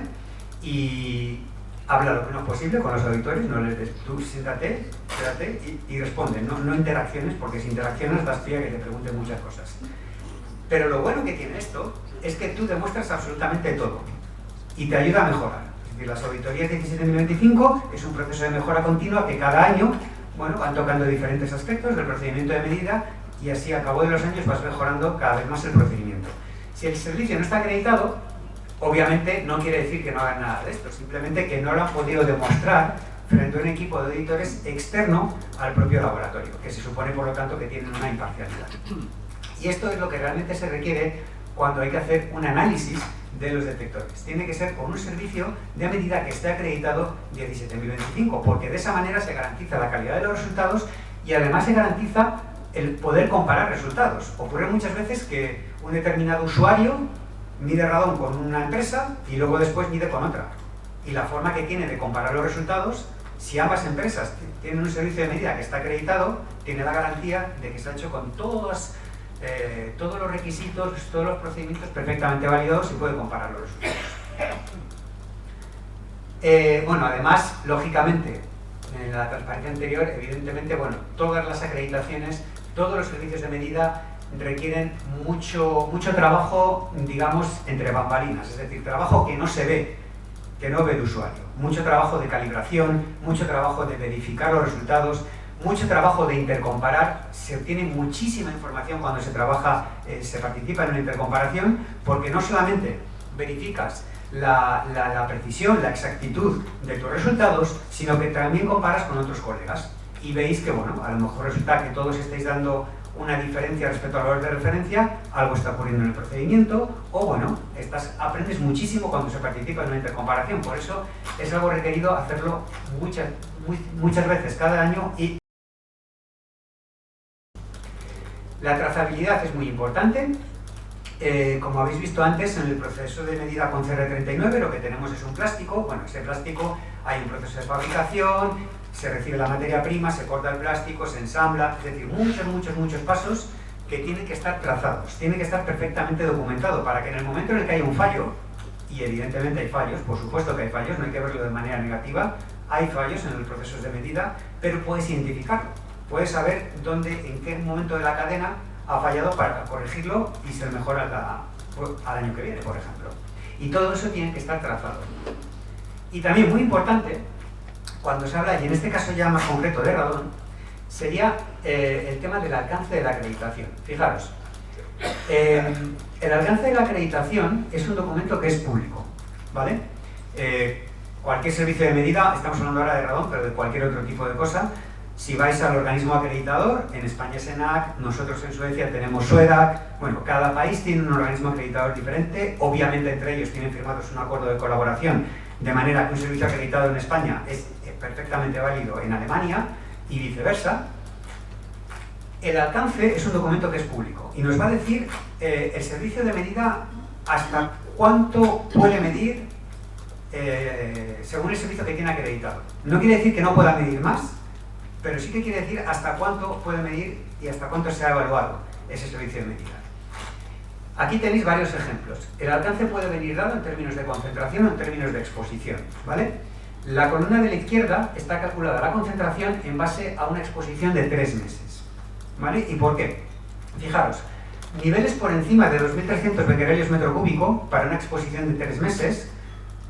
Y habla lo menos posible con los auditores, no les des, tú siéntate, espérate y responde, no interacciones, porque si interaccionas das pie a que te pregunten muchas cosas. Pero lo bueno que tiene esto es que tú demuestras absolutamente todo y te ayuda a mejorar. Es decir, las auditorías 17025 es un proceso de mejora continua que cada año bueno, van tocando diferentes aspectos del procedimiento de medida y así a cabo de los años vas mejorando cada vez más el procedimiento. Si el servicio no está acreditado, obviamente no quiere decir que no hagan nada de esto, simplemente que no lo han podido demostrar frente a un equipo de auditores externo al propio laboratorio, que se supone por lo tanto que tienen una imparcialidad. Y esto es lo que realmente se requiere cuando hay que hacer un análisis de los detectores. Tiene que ser con un servicio de medida que esté acreditado 17025, porque de esa manera se garantiza la calidad de los resultados y además se garantiza el poder comparar resultados. Ocurre muchas veces que un determinado usuario mide radón con una empresa y luego después mide con otra. Y la forma que tiene de comparar los resultados, si ambas empresas tienen un servicio de medida que está acreditado, tiene la garantía de que se ha hecho con todos los requisitos, todos los procedimientos perfectamente validados y puede comparar los resultados. Bueno, además, lógicamente, en la transparencia anterior, evidentemente, bueno, todas las acreditaciones, todos los servicios de medida requieren mucho trabajo, digamos, entre bambalinas, es decir, trabajo que no se ve, que no ve el usuario. Mucho trabajo de calibración, mucho trabajo de verificar los resultados, mucho trabajo de intercomparar. Se obtiene muchísima información cuando se trabaja, se participa en una intercomparación, porque no solamente verificas la precisión, la exactitud de tus resultados, sino que también comparas con otros colegas y veis que, bueno, a lo mejor resulta que todos estáis dando una diferencia respecto al valor de referencia, algo está ocurriendo en el procedimiento, o bueno, aprendes muchísimo cuando se participa en una intercomparación. Por eso es algo requerido hacerlo muchas veces cada año. Y la trazabilidad es muy importante. Como habéis visto antes, en el proceso de medida con CR39 lo que tenemos es un plástico. Bueno, ese plástico hay un proceso de fabricación, se recibe la materia prima, se corta el plástico, se ensambla, es decir, muchos pasos que tienen que estar trazados, tienen que estar perfectamente documentados para que en el momento en el que haya un fallo, y evidentemente hay fallos, por supuesto que hay fallos, no hay que verlo de manera negativa, hay fallos en los procesos de medida, pero puedes identificarlo, puedes saber en qué momento de la cadena ha fallado para corregirlo y ser mejor al año que viene, por ejemplo. Y todo eso tiene que estar trazado. Y también muy importante, cuando se habla, y en este caso ya más concreto de radón, sería el tema del alcance de la acreditación. Fijaros, el alcance de la acreditación es un documento que es público, ¿vale? Cualquier servicio de medida, estamos hablando ahora de radón, pero de cualquier otro tipo de cosa, si vais al organismo acreditador, en España es ENAC, nosotros en Suecia tenemos SUEDAC, bueno, cada país tiene un organismo acreditador diferente, obviamente entre ellos tienen firmados un acuerdo de colaboración, de manera que un servicio acreditado en España es perfectamente válido en Alemania y viceversa. El alcance es un documento que es público y nos va a decir el servicio de medida hasta cuánto puede medir según el servicio que tiene acreditado. No quiere decir que no pueda medir más, pero sí que quiere decir hasta cuánto puede medir y hasta cuánto se ha evaluado ese servicio de medida. Aquí tenéis varios ejemplos. El alcance puede venir dado en términos de concentración o en términos de exposición, ¿vale? La columna de la izquierda está calculada la concentración en base a una exposición de 3 meses, ¿vale? ¿Y por qué? Fijaros, niveles por encima de 2.300 becquerelios metro cúbico para una exposición de 3 meses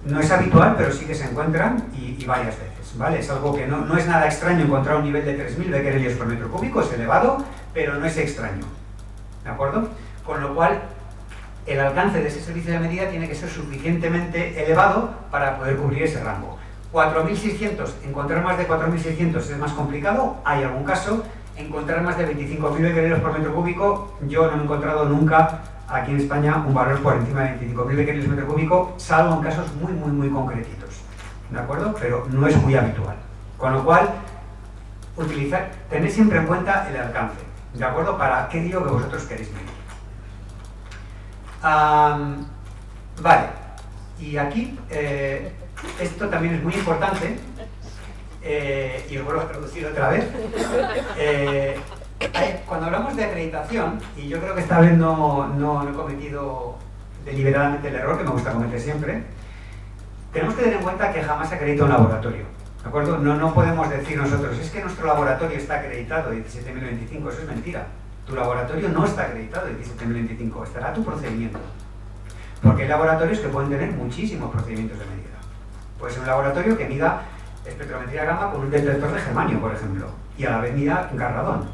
no es habitual, pero sí que se encuentran y varias veces, ¿vale? Es algo que no es nada extraño encontrar un nivel de 3.000 becquerelios por metro cúbico, es elevado, pero no es extraño, ¿de acuerdo? Con lo cual, el alcance de ese servicio de medida tiene que ser suficientemente elevado para poder cubrir ese rango. 4.600, encontrar más de 4.600 es más complicado, hay algún caso. Encontrar más de 25.000 becquerelios por metro cúbico, yo no he encontrado nunca aquí en España un valor por encima de 25.000 becquerelios por metro cúbico, salvo en casos muy concretitos, ¿de acuerdo? Pero no es muy habitual. Con lo cual, tened siempre en cuenta el alcance, ¿de acuerdo? Para aquello que vosotros queréis medir. Vale, y aquí esto también es muy importante, y lo vuelvo a traducir otra vez. Cuando hablamos de acreditación, y yo creo que esta vez no he cometido deliberadamente el error que me gusta cometer siempre, tenemos que tener en cuenta que jamás se acredita un laboratorio, ¿de acuerdo? No podemos decir nosotros, es que nuestro laboratorio está acreditado 17025, eso es mentira. Tu laboratorio no está acreditado 17025, estará tu procedimiento. Porque hay laboratorios que pueden tener muchísimos procedimientos de medida. Puede ser un laboratorio que mida espectrometría gamma con un detector de germanio, por ejemplo, y a la vez mira gas radón.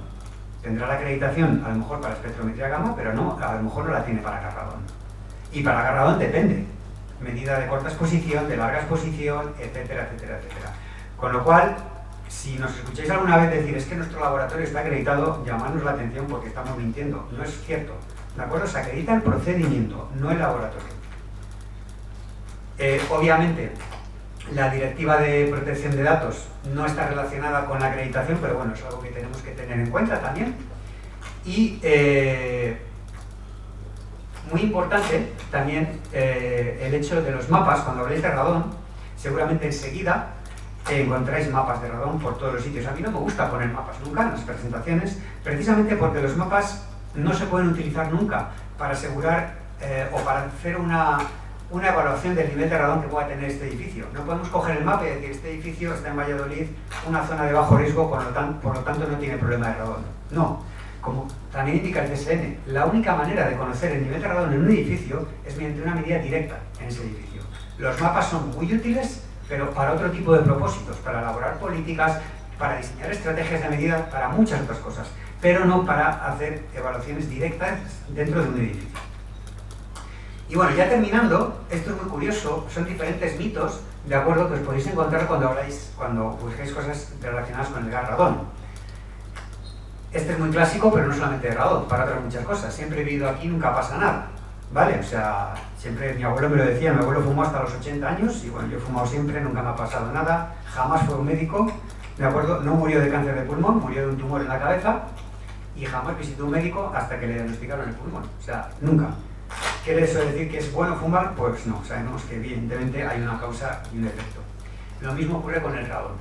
Tendrá la acreditación a lo mejor para espectrometría gamma, pero no, a lo mejor no la tiene para gas radón. Y para gas radón depende. Medida de corta exposición, de larga exposición, etcétera, etcétera, etcétera. Con lo cual, si nos escucháis alguna vez decir es que nuestro laboratorio está acreditado, llamadnos la atención porque estamos mintiendo. No es cierto. ¿De acuerdo? Se acredita el procedimiento, no el laboratorio. Obviamente, la directiva de protección de datos no está relacionada con la acreditación, pero bueno, es algo que tenemos que tener en cuenta también. Y muy importante también el hecho de los mapas. Cuando habléis de radón, seguramente enseguida encontráis mapas de radón por todos los sitios. A mí no me gusta poner mapas nunca en las presentaciones, precisamente porque los mapas no se pueden utilizar nunca para asegurar o para hacer una evaluación del nivel de radón que pueda tener este edificio. No podemos coger el mapa y decir este edificio está en Valladolid, una zona de bajo riesgo, por lo tanto no tiene problema de radón. No, como también indica el CSN, la única manera de conocer el nivel de radón en un edificio es mediante una medida directa en ese edificio. Los mapas son muy útiles, pero para otro tipo de propósitos, para elaborar políticas, para diseñar estrategias de medida, para muchas otras cosas, pero no para hacer evaluaciones directas dentro de un edificio. Y bueno, ya terminando, esto es muy curioso, son diferentes mitos, de acuerdo, que os podéis encontrar cuando busquéis cosas relacionadas con el gas radón. Este es muy clásico, pero no solamente de radón, para otras muchas cosas. Siempre he vivido aquí, nunca pasa nada, ¿vale? O sea, siempre mi abuelo me lo decía, mi abuelo fumó hasta los 80 años, y bueno, yo he fumado siempre, nunca me ha pasado nada, jamás fue un médico, ¿de acuerdo? No murió de cáncer de pulmón, murió de un tumor en la cabeza, y jamás visitó un médico hasta que le diagnosticaron el pulmón, o sea, nunca. ¿Quiere eso decir que es bueno fumar? Pues no, sabemos que evidentemente hay una causa y un efecto. Lo mismo ocurre con el radón.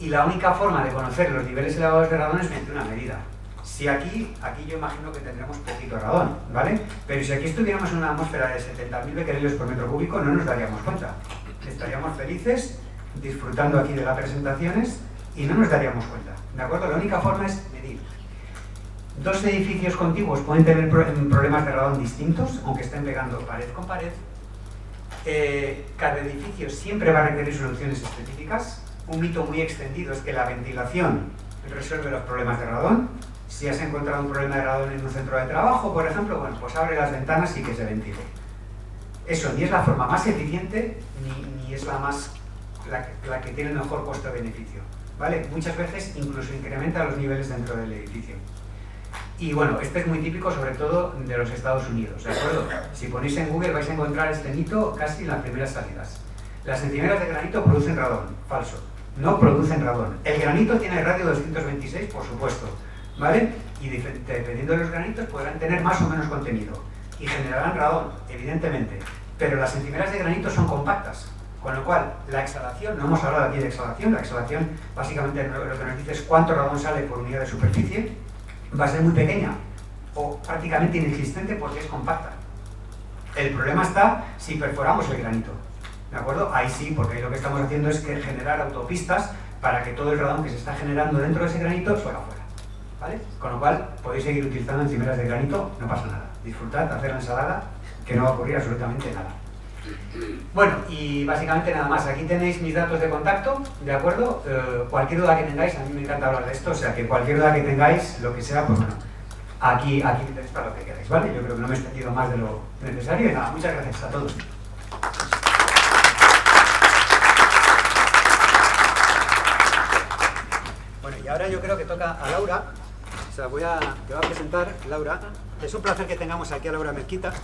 Y la única forma de conocer los niveles elevados de radón es mediante una medida. Si aquí yo imagino que tendremos poquito radón, ¿vale? Pero si aquí estuviéramos en una atmósfera de 70.000 becquerelios por metro cúbico, no nos daríamos cuenta. Estaríamos felices, disfrutando aquí de las presentaciones y no nos daríamos cuenta, ¿de acuerdo? La única forma es medir. Dos edificios contiguos pueden tener problemas de radón distintos, aunque estén pegando pared con pared. Cada edificio siempre va a requerir soluciones específicas. Un mito muy extendido es que la ventilación resuelve los problemas de radón. Si has encontrado un problema de radón en un centro de trabajo, por ejemplo, bueno, pues abre las ventanas y que se ventile. Eso ni es la forma más eficiente, ni es la que tiene el mejor costo-beneficio, ¿vale? Muchas veces incluso incrementa los niveles dentro del edificio. Y bueno, este es muy típico sobre todo de los Estados Unidos, ¿de acuerdo? Si ponéis en Google vais a encontrar este mito casi en las primeras salidas. Las encimeras de granito producen radón, falso. No producen radón. El granito tiene radio 226, por supuesto, ¿vale? Y dependiendo de los granitos podrán tener más o menos contenido. Y generarán radón, evidentemente. Pero las encimeras de granito son compactas. Con lo cual, la exhalación, no hemos hablado aquí de exhalación, la exhalación básicamente lo que nos dice es cuánto radón sale por unidad de superficie. Va a ser muy pequeña o prácticamente inexistente porque es compacta. El problema está si perforamos el granito, ¿de acuerdo? Ahí sí, porque ahí lo que estamos haciendo es generar autopistas para que todo el radón que se está generando dentro de ese granito fuera afuera, ¿vale? Con lo cual podéis seguir utilizando encimeras de granito, no pasa nada. Disfrutad, hacer la ensalada, que no va a ocurrir absolutamente nada. Bueno, y básicamente nada más. Aquí tenéis mis datos de contacto, ¿de acuerdo? Cualquier duda que tengáis, a mí me encanta hablar de esto, o sea que cualquier duda que tengáis, lo que sea, pues bueno, aquí tenéis para lo que queráis, ¿vale? Yo creo que no me he extendido más de lo necesario y nada, muchas gracias a todos. Bueno, y ahora yo creo que toca a Laura, o sea, te voy a presentar, Laura. Es un placer que tengamos aquí a Laura Mezquita.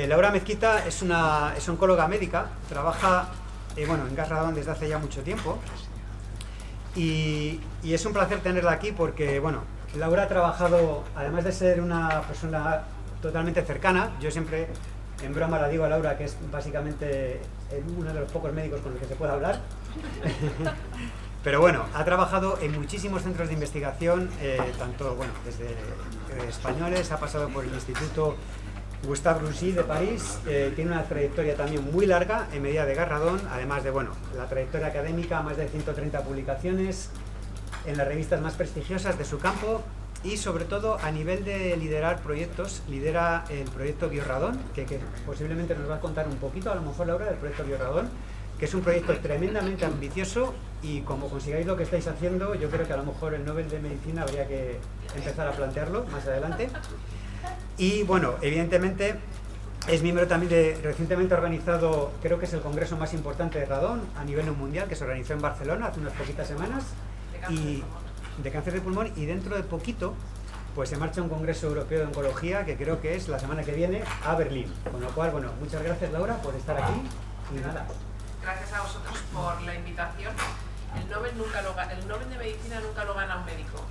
Laura Mezquita es oncóloga médica, trabaja en gas radón desde hace ya mucho tiempo y es un placer tenerla aquí porque, bueno, Laura ha trabajado, además de ser una persona totalmente cercana, yo siempre en broma la digo a Laura que es básicamente uno de los pocos médicos con los que se puede hablar, pero bueno, ha trabajado en muchísimos centros de investigación, tanto, bueno, desde españoles, ha pasado por el Instituto Gustave Roussy de París, tiene una trayectoria también muy larga en medida de gas radón, además de, bueno, la trayectoria académica, más de 130 publicaciones en las revistas más prestigiosas de su campo y sobre todo a nivel de liderar proyectos, lidera el proyecto Biorradón, que posiblemente nos va a contar un poquito, a lo mejor Laura, del proyecto Biorradón, que es un proyecto tremendamente ambicioso y como consigáis lo que estáis haciendo, yo creo que a lo mejor el Nobel de Medicina habría que empezar a plantearlo más adelante. Y bueno, evidentemente es miembro también de, recientemente organizado, creo que es el congreso más importante de radón a nivel mundial, que se organizó en Barcelona hace unas poquitas semanas, de cáncer de pulmón, y dentro de poquito pues se marcha un congreso europeo de oncología que creo que es la semana que viene a Berlín. Con lo cual, bueno, muchas gracias Laura por estar aquí y nada. Gracias a vosotros por la invitación. El Nobel de Medicina nunca lo gana un médico.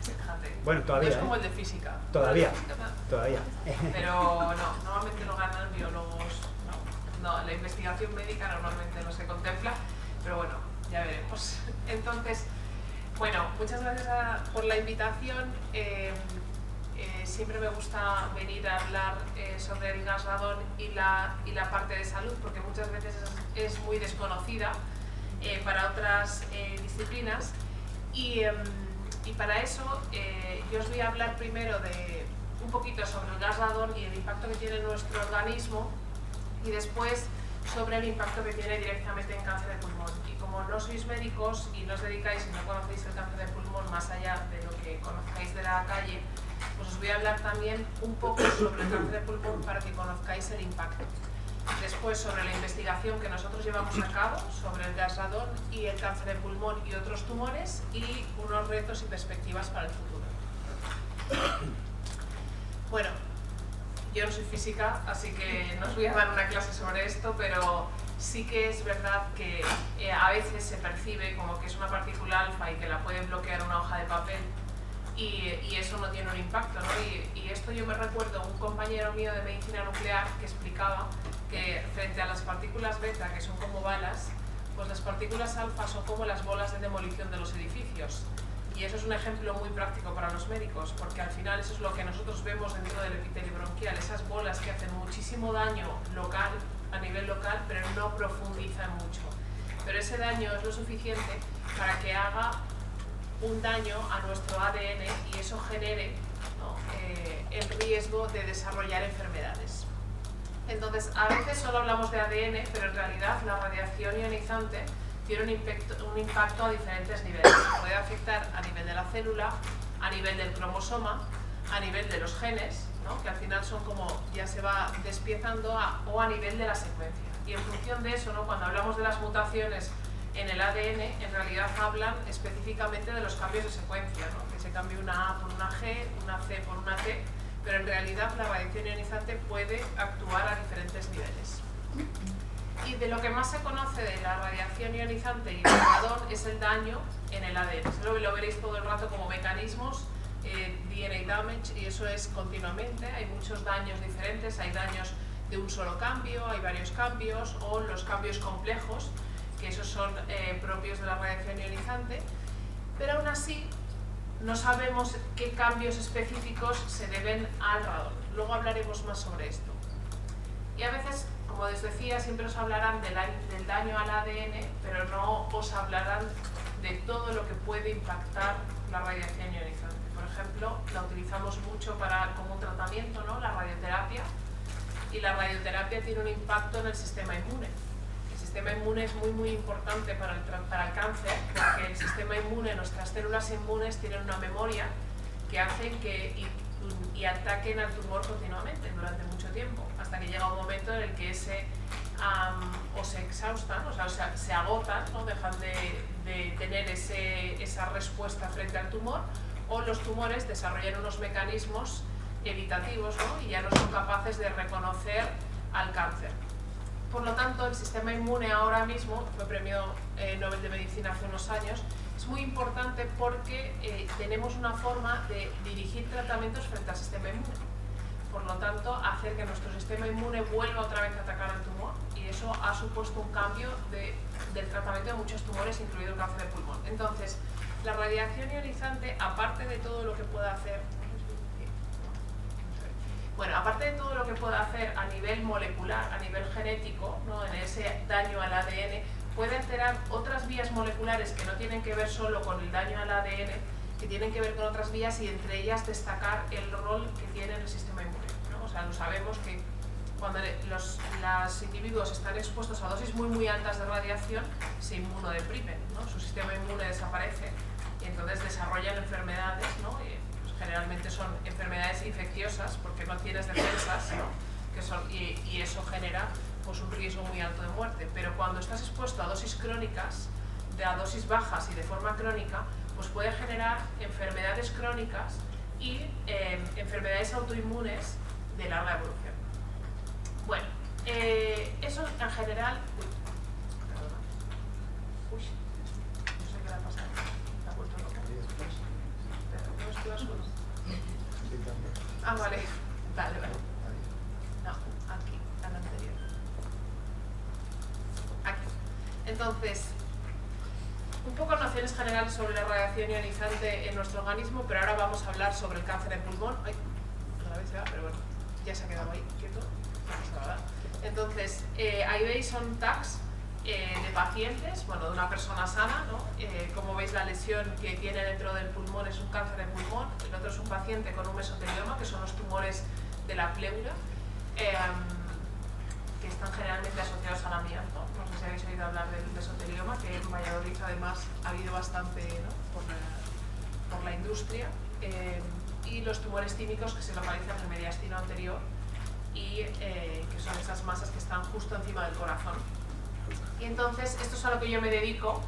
Fíjate. Bueno, todavía. No es como el de física. Todavía. Todavía. Pero no, normalmente lo ganan biólogos. No, la investigación médica normalmente no se contempla, pero bueno, ya veremos. Entonces, bueno, muchas gracias por la invitación. Siempre me gusta venir a hablar sobre el gas radón y la parte de salud, porque muchas veces es muy desconocida para otras disciplinas. Y para eso yo os voy a hablar primero de un poquito sobre el gas radón y el impacto que tiene en nuestro organismo, y después sobre el impacto que tiene directamente en cáncer de pulmón. Y como no sois médicos y no os dedicáis y no conocéis el cáncer de pulmón más allá de lo que conozcáis de la calle, pues os voy a hablar también un poco sobre el cáncer de pulmón para que conozcáis el impacto. Después sobre la investigación que nosotros llevamos a cabo sobre el gas radón y el cáncer de pulmón y otros tumores, y unos retos y perspectivas para el futuro. Bueno, yo no soy física, así que no os voy a dar una clase sobre esto, pero sí que es verdad que a veces se percibe como que es una partícula alfa y que la puede bloquear una hoja de papel, y eso no tiene un impacto, ¿no? Y esto yo me recuerdo un compañero mío de medicina nuclear que explicaba que frente a las partículas beta, que son como balas, pues las partículas alfa son como las bolas de demolición de los edificios. Y eso es un ejemplo muy práctico para los médicos, porque al final eso es lo que nosotros vemos dentro del epitelio bronquial, esas bolas que hacen muchísimo daño local, a nivel local, pero no profundizan mucho. Pero ese daño es lo suficiente para que haga un daño a nuestro ADN y eso genere, ¿no?, el riesgo de desarrollar enfermedades. Entonces, a veces solo hablamos de ADN, pero en realidad la radiación ionizante tiene un impacto a diferentes niveles. Puede afectar a nivel de la célula, a nivel del cromosoma, a nivel de los genes, ¿no?, que al final son como ya se va despiezando, o a nivel de la secuencia. Y en función de eso, ¿no?, cuando hablamos de las mutaciones en el ADN, en realidad hablan específicamente de los cambios de secuencia, ¿no?, que se cambie una A por una G, una C por una T, pero en realidad la radiación ionizante puede actuar a diferentes niveles. Y de lo que más se conoce de la radiación ionizante y del radón es el daño en el ADN. Lo veréis todo el rato como mecanismos, DNA damage, y eso es continuamente. Hay muchos daños diferentes, hay daños de un solo cambio, hay varios cambios, o los cambios complejos, que esos son propios de la radiación ionizante, pero aún así no sabemos qué cambios específicos se deben al radón. Luego hablaremos más sobre esto. Y a veces, como os decía, siempre os hablarán del daño al ADN, pero no os hablarán de todo lo que puede impactar la radiación ionizante. Por ejemplo, la utilizamos mucho como un tratamiento, ¿no?, la radioterapia, y la radioterapia tiene un impacto en el sistema inmune. El sistema inmune es muy importante para el cáncer, porque el sistema inmune, nuestras células inmunes tienen una memoria que hacen que y ataquen al tumor continuamente durante mucho tiempo, hasta que llega un momento en el que o se exhaustan, o sea, se agotan, ¿no?, dejan de tener esa respuesta frente al tumor, o los tumores desarrollan unos mecanismos evitativos, ¿no?, y ya no son capaces de reconocer al cáncer. Por lo tanto, el sistema inmune ahora mismo, fue premio Nobel de Medicina hace unos años, es muy importante porque tenemos una forma de dirigir tratamientos frente al sistema inmune. Por lo tanto, hacer que nuestro sistema inmune vuelva otra vez a atacar al tumor, y eso ha supuesto un cambio del tratamiento de muchos tumores, incluido el cáncer de pulmón. Entonces, la radiación ionizante, aparte de todo lo que pueda hacer, aparte de todo lo que pueda hacer a nivel molecular, a nivel genético, ¿no?, en ese daño al ADN, puede alterar otras vías moleculares que no tienen que ver solo con el daño al ADN, que tienen que ver con otras vías, y entre ellas destacar el rol que tiene en el sistema inmune, ¿no? O sea, lo sabemos que cuando los individuos están expuestos a dosis muy altas de radiación, se inmunodeprimen, ¿no? Su sistema inmune desaparece y entonces desarrollan enfermedades, ¿no? Pues generalmente son enfermedades infecciosas porque no tienes defensas, ¿no? Y eso genera pues, un riesgo muy alto de muerte. Pero cuando estás expuesto a dosis crónicas, a dosis bajas y de forma crónica, pues puede generar enfermedades crónicas y enfermedades autoinmunes de larga evolución. Bueno, eso en general... Uy, no sé qué le ha pasado. ¿Me ha vuelto loco? ¿No es que va solo? Ah, vale. Vale. No, aquí, al anterior. Aquí. Entonces, un poco nociones generales sobre la radiación ionizante en nuestro organismo, pero ahora vamos a hablar sobre el cáncer de pulmón. Ay, otra vez se va, pero bueno, ya se ha quedado ahí, quieto. Entonces, ahí veis son tags de pacientes, bueno, de una persona sana, ¿no? Como veis, la lesión que tiene dentro del pulmón es un cáncer de pulmón, el otro es un paciente con un mesotelioma, que son los tumores de la pleura, que están generalmente asociados al amianto. No sé si habéis oído hablar del mesotelioma, que en Valladolid además ha habido bastante, ¿no? por la industria, y los tumores tímicos que se localizan en el mediastino anterior y que son esas masas que están justo encima del corazón. Y entonces, esto es a lo que yo me dedico.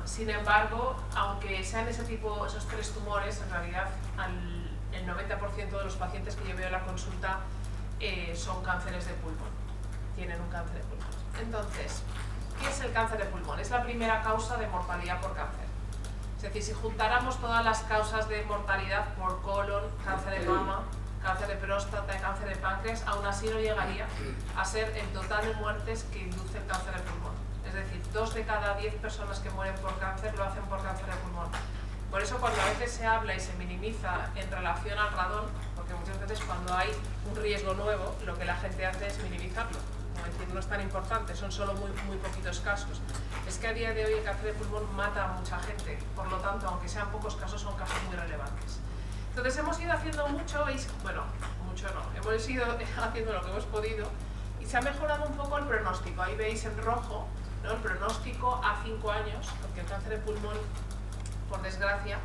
Sin embargo, aunque sean esos tres tumores, en realidad el 90% de los pacientes que yo veo en la consulta son cánceres de pulmón, tienen un cáncer de pulmón. Entonces, ¿qué es el cáncer de pulmón? Es la primera causa de mortalidad por cáncer. Es decir, si juntáramos todas las causas de mortalidad por colon, cáncer de mama, cáncer de próstata, cáncer de páncreas, aún así no llegaría a ser el total de muertes que induce el cáncer de pulmón. Es decir, 2 de cada 10 personas que mueren por cáncer lo hacen por cáncer de pulmón. Por eso cuando a veces se habla y se minimiza en relación al radón, porque muchas veces cuando hay un riesgo nuevo, lo que la gente hace es minimizarlo. Es decir, no es tan importante, son solo muy poquitos casos. Es que a día de hoy el cáncer de pulmón mata a mucha gente, por lo tanto, aunque sean pocos casos, son casos muy relevantes. Entonces hemos ido haciendo mucho, bueno, mucho no, hemos ido haciendo lo que hemos podido y se ha mejorado un poco el pronóstico. Ahí veis en rojo, ¿no? El pronóstico a 5 años, porque el cáncer de pulmón, por desgracia,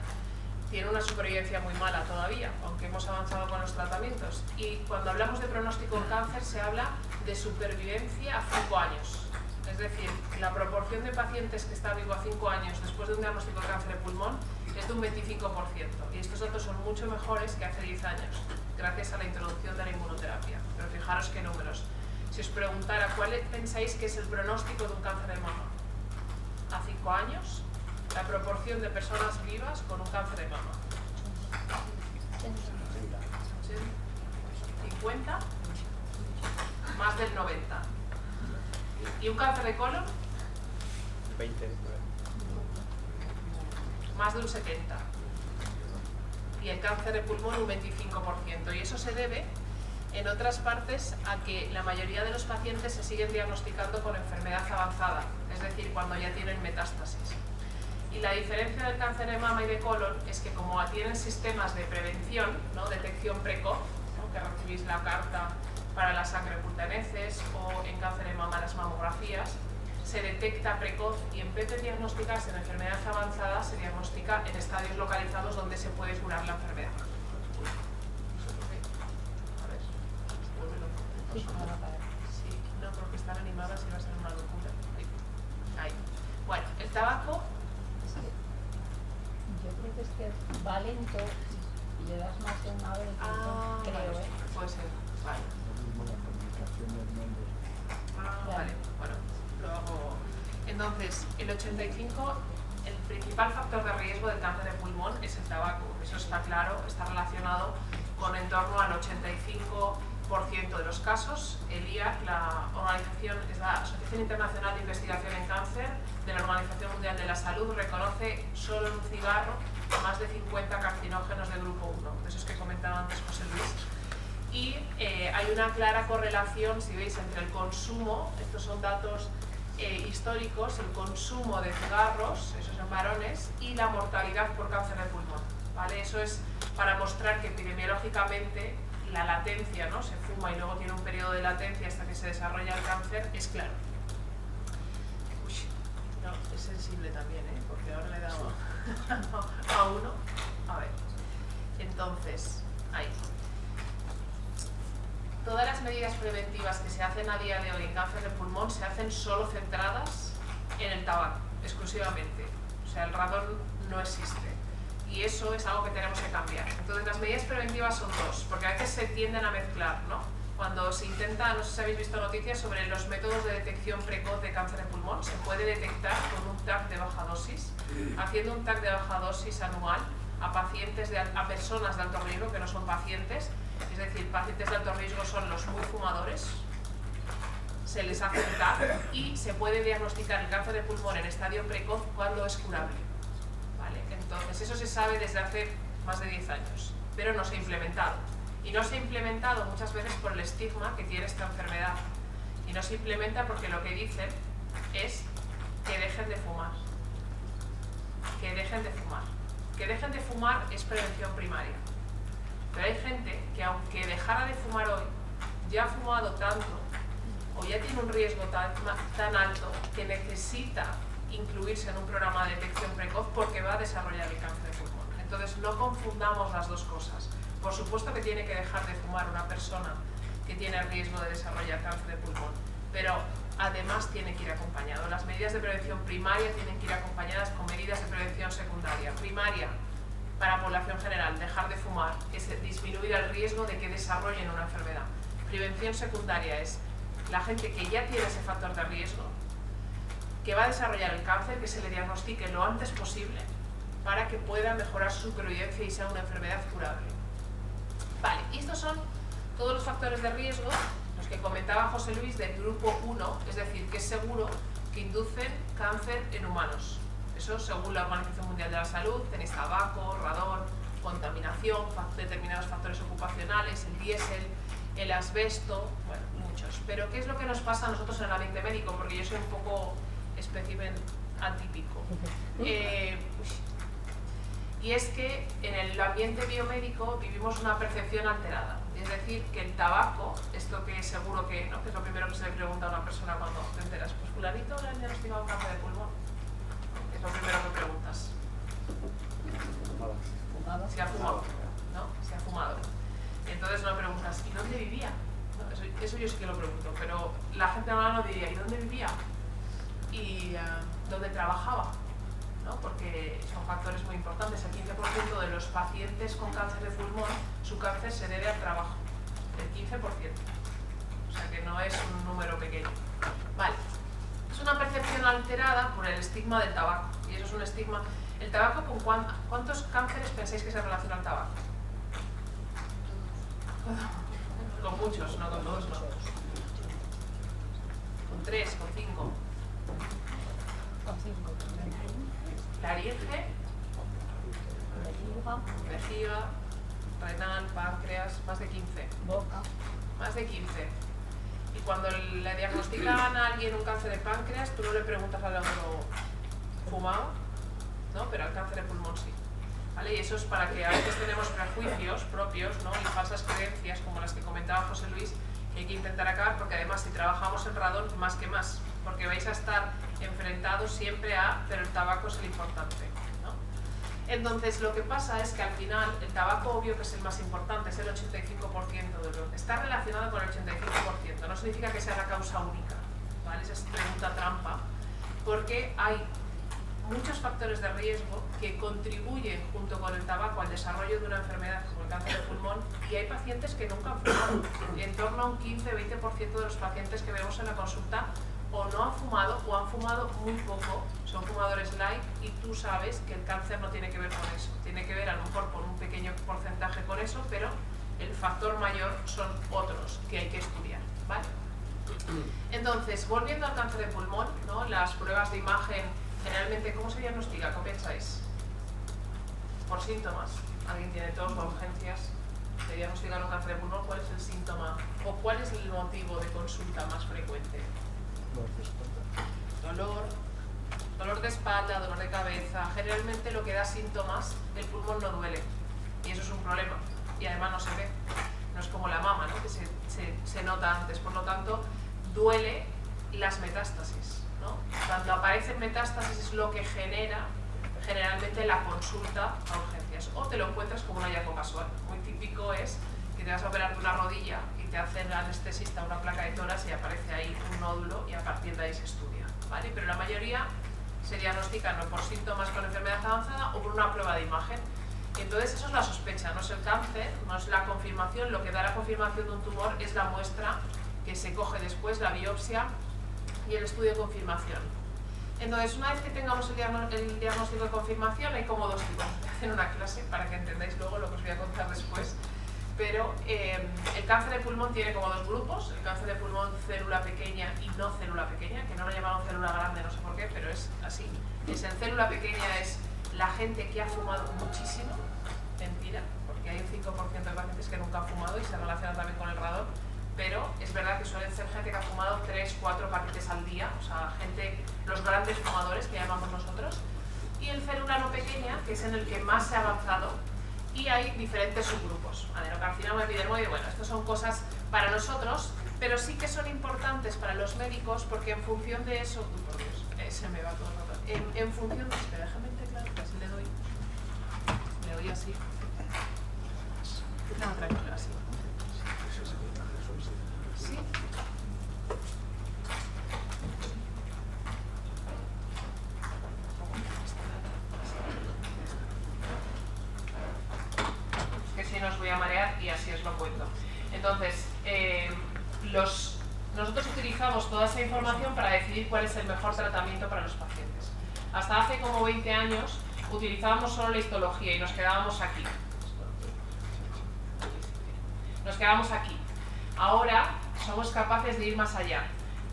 tiene una supervivencia muy mala todavía, aunque hemos avanzado con los tratamientos. Y cuando hablamos de pronóstico en cáncer se habla de supervivencia a 5 años. Es decir, la proporción de pacientes que está vivo a 5 años después de un diagnóstico de cáncer de pulmón es de un 25%. Y estos datos son mucho mejores que hace 10 años, gracias a la introducción de la inmunoterapia. Pero fijaros qué números. Si os preguntara cuál pensáis que es el pronóstico de un cáncer de mama a 5 años, la proporción de personas vivas con un cáncer de mama. 50, más del 90. ¿Y un cáncer de colon? 20. Más de un 70. Y el cáncer de pulmón un 25%. Y eso se debe, en otras partes, a que la mayoría de los pacientes se siguen diagnosticando con enfermedad avanzada, es decir, cuando ya tienen metástasis. Y la diferencia del cáncer de mama y de colon es que como tienen sistemas de prevención, ¿no? Detección precoz, ¿no? Que recibís la carta para la sangre oculta en heces o en cáncer de mama las mamografías, se detecta precoz y en vez de diagnosticarse en enfermedad avanzada, se diagnostica en estadios localizados donde se puede curar la enfermedad. Sí, no, porque están animadas y va a ser una locura. Ahí. Bueno, el tabaco... Yo creo que es que va lento y le das más de una vez, creo, vale. Puede ser, vale. Vale, bueno, lo hago. Entonces, el 85, el principal factor de riesgo del cáncer de pulmón es el tabaco. Eso está claro, está relacionado con en torno al 85% de los casos. El IAC, la organización, es la Asociación Internacional de Investigación en Cáncer de la Organización Mundial de la Salud, reconoce solo en un cigarro más de 50 carcinógenos de grupo 1, de esos que comentaba antes José Luis. Y hay una clara correlación, si veis, entre el consumo, estos son datos históricos, el consumo de cigarros, esos en varones, y la mortalidad por cáncer de pulmón, ¿vale? Eso es para mostrar que epidemiológicamente la latencia, ¿no? Se fuma y luego tiene un periodo de latencia hasta que se desarrolla el cáncer, es claro. Uy, no, es sensible también, ¿eh? Porque ahora le he dado a uno. A ver, entonces, ahí. Todas las medidas preventivas que se hacen a día de hoy en cáncer de pulmón se hacen solo centradas en el tabaco, exclusivamente. O sea, el radón no existe. Y eso es algo que tenemos que cambiar. Entonces, las medidas preventivas son dos, porque a veces se tienden a mezclar, ¿no? Cuando se intenta, no sé si habéis visto noticias sobre los métodos de detección precoz de cáncer de pulmón, se puede detectar con un TAC de baja dosis, haciendo un TAC de baja dosis anual a pacientes, a personas de alto riesgo que no son pacientes, es decir, pacientes de alto riesgo son los muy fumadores, se les hace un TAC y se puede diagnosticar el cáncer de pulmón en estadio precoz cuando es curable. ¿Vale? Entonces, eso se sabe desde hace más de 10 años, pero no se ha implementado. Y no se ha implementado muchas veces por el estigma que tiene esta enfermedad. Y no se implementa porque lo que dicen es que dejen de fumar. Que dejen de fumar. Que dejen de fumar es prevención primaria. Pero hay gente que aunque dejara de fumar hoy, ya ha fumado tanto o ya tiene un riesgo tan alto que necesita incluirse en un programa de detección precoz porque va a desarrollar el cáncer de pulmón. Entonces no confundamos las dos cosas. Por supuesto que tiene que dejar de fumar una persona que tiene riesgo de desarrollar cáncer de pulmón, pero además tiene que ir acompañado. Las medidas de prevención primaria tienen que ir acompañadas con medidas de prevención secundaria. Primaria, para población general, dejar de fumar es disminuir el riesgo de que desarrollen una enfermedad. Prevención secundaria es la gente que ya tiene ese factor de riesgo, que va a desarrollar el cáncer, que se le diagnostique lo antes posible para que pueda mejorar su supervivencia y sea una enfermedad curable. Vale, y estos son todos los factores de riesgo, los que comentaba José Luis, del grupo 1, es decir, que es seguro que inducen cáncer en humanos. Eso según la Organización Mundial de la Salud. Tenéis tabaco, radón, contaminación, determinados factores ocupacionales, el diésel, el asbesto, bueno, muchos. Pero ¿qué es lo que nos pasa a nosotros en el ambiente médico? Porque yo soy un poco espécimen atípico. Y es que en el ambiente biomédico vivimos una percepción alterada. Es decir, que el tabaco, esto que seguro que, ¿no? Que es lo primero que se le pregunta a una persona cuando te enteras, pues fulanito le han diagnosticado cáncer de pulmón. Es lo primero que preguntas. Si ha fumado, ¿no? Si ha fumado. Y entonces no preguntas, ¿y dónde vivía? No, eso yo sí que lo pregunto, pero la gente normal no diría, ¿y dónde vivía? ¿Y dónde trabajaba? ¿No? Porque son factores muy importantes. El 15% de los pacientes con cáncer de pulmón, su cáncer se debe al trabajo. El 15%. O sea que no es un número pequeño. Vale. Es una percepción alterada por el estigma del tabaco. Y eso es un estigma. ¿El tabaco con cuántos cánceres pensáis que se relaciona al tabaco? Con muchos, no con todos, no. Con 3, con 5. Con 5. Laringe, vejiga, renal, páncreas, más de 15. Boca. Más de 15. Y cuando le diagnostican a alguien un cáncer de páncreas, tú no le preguntas al otro, ¿fumaba? ¿No? Pero al cáncer de pulmón sí. ¿Vale? Y eso es para que a veces tenemos prejuicios propios, ¿no? Y falsas creencias como las que comentaba José Luis, que hay que intentar acabar, porque además si trabajamos en radón, más que más, porque vais a estar enfrentados siempre a, pero el tabaco es el importante, ¿no? Entonces lo que pasa es que al final el tabaco obvio que es el más importante, es el 85% de lo que está relacionado con el 85%, no significa que sea la causa única, ¿vale? Esa es pregunta trampa, porque hay muchos factores de riesgo que contribuyen junto con el tabaco al desarrollo de una enfermedad como el cáncer de pulmón, y hay pacientes que nunca han fumado. En torno a un 15-20% de los pacientes que vemos en la consulta o no han fumado o han fumado muy poco, son fumadores light, y tú sabes que el cáncer no tiene que ver con eso, tiene que ver a lo mejor con un pequeño porcentaje con eso, pero el factor mayor son otros que hay que estudiar, ¿vale? Entonces, volviendo al cáncer de pulmón, ¿no? Las pruebas de imagen, generalmente, ¿cómo se diagnostica? ¿Qué pensáis? Por síntomas. Alguien tiene tos o urgencias, se diagnostica un cáncer de pulmón, ¿cuál es el síntoma? ¿O cuál es el motivo de consulta más frecuente? Dolor de espalda, dolor de cabeza. Generalmente lo que da síntomas, el pulmón no duele. Y eso es un problema. Y además no se ve. no es como la mama, ¿no? Que se nota antes, por lo tanto, duele las metástasis, ¿no? Cuando aparecen metástasis es lo que genera generalmente la consulta a urgencias, o te lo encuentras como un hallazgo casual. Muy típico es que te vas a operar de una rodilla y te hace el anestesista una placa de tórax y aparece ahí un nódulo y a partir de ahí se estudia, ¿vale? Pero la mayoría se diagnostican o por síntomas con enfermedad avanzada o por una prueba de imagen. Y entonces eso es la sospecha, no es el cáncer, no es la confirmación. Lo que da la confirmación de un tumor es la muestra que se coge después, la biopsia y el estudio de confirmación. Entonces, una vez que tengamos el diagnóstico de confirmación, hay como dos tipos. Voy a hacer una clase para que entendáis luego lo que os voy a contar después. Pero el cáncer de pulmón tiene como dos grupos: el cáncer de pulmón célula pequeña y no célula pequeña, que no lo llamaron célula grande, no sé por qué, pero es así. Es en célula pequeña es la gente que ha fumado muchísimo, mentira, porque hay un 5% de pacientes que nunca han fumado y se relaciona también con el radón, pero es verdad que suelen ser gente que ha fumado 3-4 paquetes al día, o sea, gente, los grandes fumadores que llamamos nosotros, y el célula no pequeña, que es en el que más se ha avanzado, y hay diferentes subgrupos, adenocarcinoma, epidermoide. Bueno, estas son cosas para nosotros, pero sí que son importantes para los médicos, porque en función de eso, uy, por Dios, se me va todo el rato, en función de, espera, déjame teclar, que así le doy así, no, tranquilo, así. ¿Sí? Que si no os voy a marear y así os lo cuento. Entonces, nosotros utilizamos toda esa información para decidir cuál es el mejor tratamiento para los pacientes. Hasta hace como 20 años utilizábamos solo la histología y nos quedábamos aquí. Ahora somos capaces de ir más allá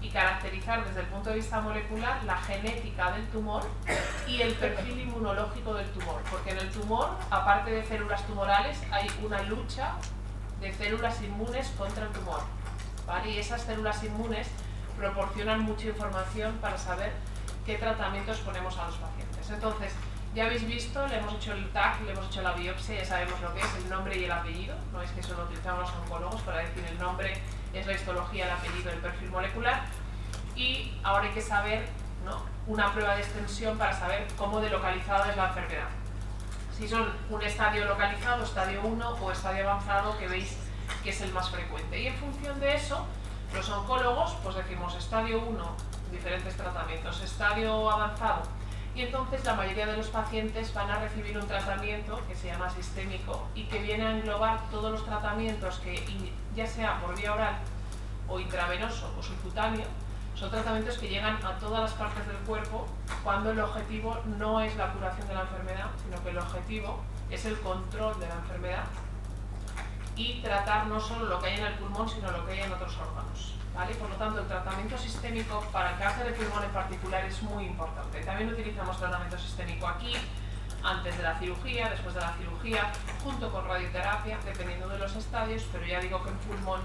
y caracterizar desde el punto de vista molecular la genética del tumor y el perfil inmunológico del tumor, porque en el tumor, aparte de células tumorales, hay una lucha de células inmunes contra el tumor, ¿vale? Y esas células inmunes proporcionan mucha información para saber qué tratamientos ponemos a los pacientes. Entonces, ya habéis visto, le hemos hecho el TAC, le hemos hecho la biopsia, ya sabemos lo que es el nombre y el apellido, no es que eso lo utilizamos los oncólogos para decir el nombre, es la histología, el apellido, el perfil molecular, y ahora hay que saber, ¿no?, una prueba de extensión para saber cómo de localizada es la enfermedad. Si son un estadio localizado, estadio 1 o estadio avanzado, que veis que es el más frecuente. Y en función de eso, los oncólogos pues decimos estadio 1, diferentes tratamientos, estadio avanzado. Y entonces la mayoría de los pacientes van a recibir un tratamiento que se llama sistémico y que viene a englobar todos los tratamientos que, ya sea por vía oral o intravenoso o subcutáneo, son tratamientos que llegan a todas las partes del cuerpo cuando el objetivo no es la curación de la enfermedad, sino que el objetivo es el control de la enfermedad y tratar no solo lo que hay en el pulmón, sino lo que hay en otros órganos. ¿Vale? Por lo tanto, el tratamiento sistémico para el cáncer de pulmón en particular es muy importante. También utilizamos tratamiento sistémico aquí, antes de la cirugía, después de la cirugía, junto con radioterapia, dependiendo de los estadios, pero ya digo que en pulmón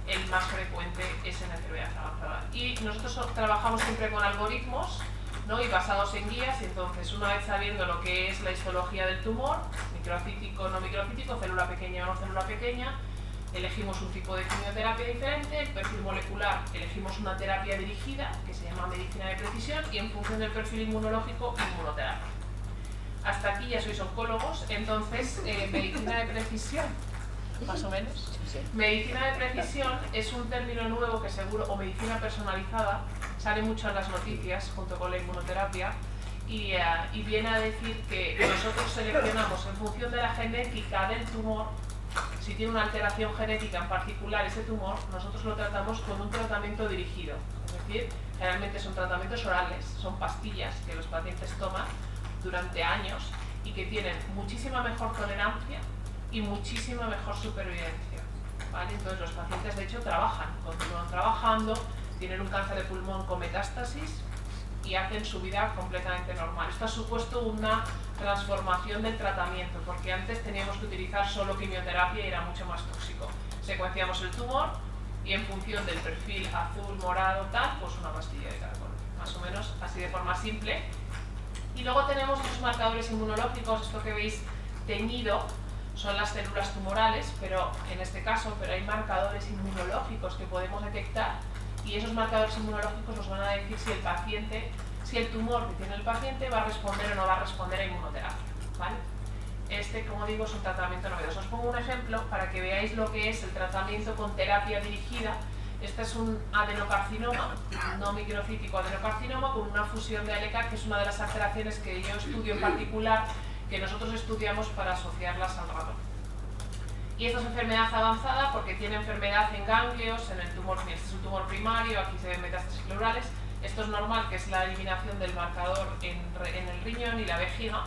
el más frecuente es en enfermedad avanzada. Y nosotros trabajamos siempre con algoritmos, ¿no?, y basados en guías, y entonces una vez sabiendo lo que es la histología del tumor, microcítico, no microcítico, célula pequeña o no célula pequeña, elegimos un tipo de quimioterapia diferente, el perfil molecular, elegimos una terapia dirigida, que se llama medicina de precisión, y en función del perfil inmunológico, inmunoterapia. Hasta aquí ya sois oncólogos, entonces medicina de precisión, más o menos. Medicina de precisión es un término nuevo que seguro, o medicina personalizada, sale mucho en las noticias junto con la inmunoterapia, y viene a decir que nosotros seleccionamos en función de la genética del tumor. Si tiene una alteración genética en particular ese tumor, nosotros lo tratamos con un tratamiento dirigido. Es decir, generalmente son tratamientos orales, son pastillas que los pacientes toman durante años y que tienen muchísima mejor tolerancia y muchísima mejor supervivencia. ¿Vale? Entonces los pacientes de hecho trabajan, continúan trabajando, tienen un cáncer de pulmón con metástasis y hacen su vida completamente normal. Esto ha supuesto una transformación del tratamiento, porque antes teníamos que utilizar solo quimioterapia y era mucho más tóxico. Secuenciamos el tumor y en función del perfil azul, morado, tal, pues una pastilla de cada color. Más o menos así de forma simple. Y luego tenemos esos marcadores inmunológicos, esto que veis teñido, son las células tumorales, pero en este caso, hay marcadores inmunológicos que podemos detectar, y esos marcadores inmunológicos nos van a decir si el tumor que tiene el paciente va a responder o no va a responder a inmunoterapia, ¿vale? Este, como digo, es un tratamiento novedoso. Os pongo un ejemplo para que veáis lo que es el tratamiento con terapia dirigida. Este es un adenocarcinoma, no microcítico adenocarcinoma, con una fusión de ALK, que es una de las alteraciones que yo estudio en particular, que nosotros estudiamos para asociarlas al radón. Y esta es enfermedad avanzada porque tiene enfermedad en ganglios, en el tumor, este es un tumor primario, aquí se ven metástasis pleurales. Esto es normal, que es la eliminación del marcador en el riñón y la vejiga.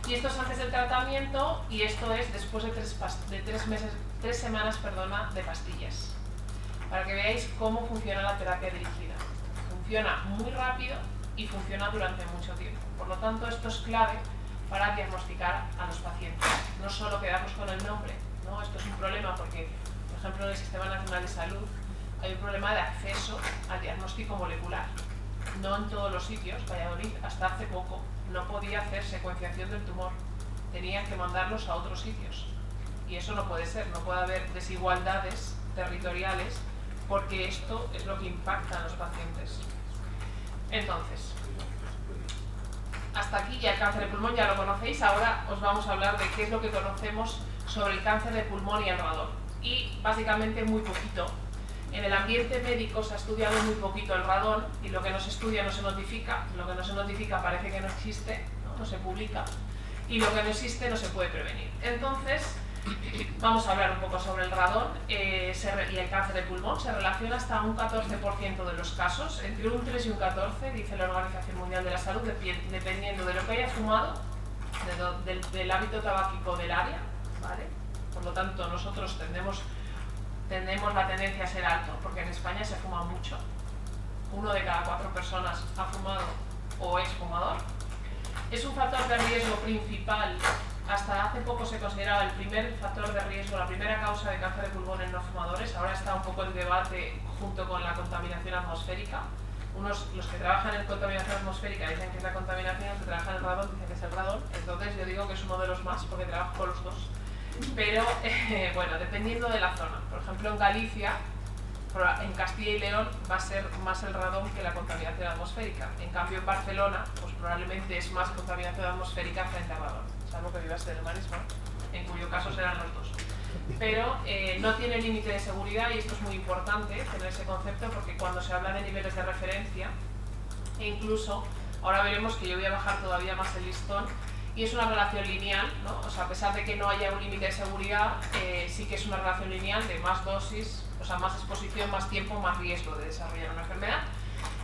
Y esto es antes del tratamiento, y esto es después de 3 semanas de pastillas. Para que veáis cómo funciona la terapia dirigida. Funciona muy rápido y funciona durante mucho tiempo. Por lo tanto, esto es clave para diagnosticar a los pacientes. No solo quedarnos con el nombre, ¿no? Esto es un problema porque, por ejemplo, en el Sistema Nacional de Salud hay un problema de acceso al diagnóstico molecular. No en todos los sitios. Valladolid, hasta hace poco, no podía hacer secuenciación del tumor. Tenían que mandarlos a otros sitios. Y eso no puede ser. No puede haber desigualdades territoriales, porque esto es lo que impacta a los pacientes. Entonces, hasta aquí ya el cáncer de pulmón ya lo conocéis. Ahora os vamos a hablar de qué es lo que conocemos sobre el cáncer de pulmón y el radón. Y básicamente muy poquito. En el ambiente médico se ha estudiado muy poquito el radón, y lo que no se estudia no se notifica. Lo que no se notifica parece que no existe, no se publica, y lo que no existe no se puede prevenir. Entonces, vamos a hablar un poco sobre el radón y el cáncer de pulmón. Se relaciona hasta un 14% de los casos, entre un 3 y un 14, dice la Organización Mundial de la Salud, dependiendo de lo que haya fumado, del hábito tabáquico del área, ¿vale? Por lo tanto, nosotros tendemos la tendencia a ser alto, porque en España se fuma mucho. 1 de cada 4 personas ha fumado o es fumador. Es un factor de riesgo principal. Hasta hace poco se consideraba el primer factor de riesgo, la primera causa de cáncer de pulmón en no fumadores. Ahora está un poco en debate junto con la contaminación atmosférica. Los que trabajan en contaminación atmosférica dicen que es la contaminación, los que trabajan en radón dicen que es el radón. Entonces yo digo que es uno de los más, porque trabajo con los dos. Pero, bueno, dependiendo de la zona. Por ejemplo, en Galicia, en Castilla y León, va a ser más el radón que la contaminación atmosférica. En cambio, en Barcelona, pues probablemente es más contaminación atmosférica frente a radón. Salvo que vivas en el marismo, en cuyo caso serán los dos. Pero no tiene límite de seguridad, y esto es muy importante tener ese concepto, porque cuando se habla de niveles de referencia, e incluso, ahora veremos que yo voy a bajar todavía más el listón, y es una relación lineal, ¿no? O sea, a pesar de que no haya un límite de seguridad, sí que es una relación lineal de más dosis, o sea, más exposición, más tiempo, más riesgo de desarrollar una enfermedad.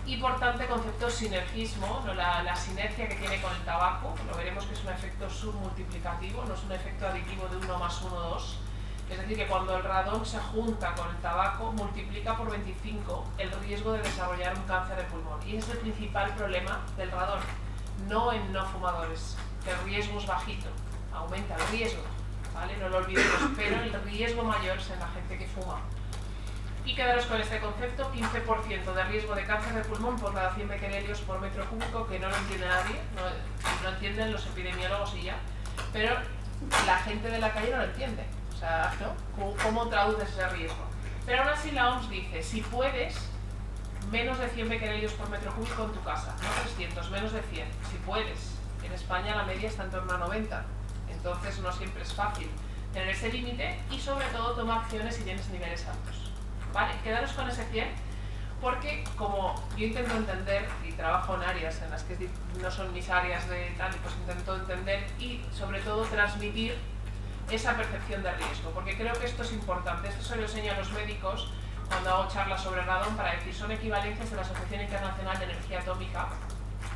Y por tanto, el concepto sinergismo, ¿no? La sinergia que tiene con el tabaco, lo veremos que es un efecto submultiplicativo, no es un efecto aditivo de 1 más 1, 2. Es decir, que cuando el radón se junta con el tabaco, multiplica por 25 el riesgo de desarrollar un cáncer de pulmón. Y ese es el principal problema del radón, no en no fumadores, que el riesgo es bajito, aumenta el riesgo, ¿vale? No lo olvidemos, pero el riesgo mayor es en la gente que fuma. Y quedaros con este concepto: 15% de riesgo de cáncer de pulmón por cada 100 becquerelios por metro cúbico, que no lo entiende nadie, no entienden los epidemiólogos y ya, pero la gente de la calle no lo entiende. O sea, ¿no? ¿Cómo traduces ese riesgo? Pero aún así la OMS dice, si puedes, menos de 100 becquerelios por metro cúbico en tu casa, no 300, menos de 100, si puedes. En España la media está en torno a 90, entonces no siempre es fácil tener ese límite, y sobre todo toma acciones si tienes niveles altos. Vale, quedaros con ese 100, porque como yo intento entender y trabajo en áreas en las que no son mis áreas de tal, pues intento entender y sobre todo transmitir esa percepción de riesgo, porque creo que esto es importante. Esto se lo enseño a los médicos cuando hago charlas sobre radón, para decir, son equivalencias de la Asociación Internacional de Energía Atómica,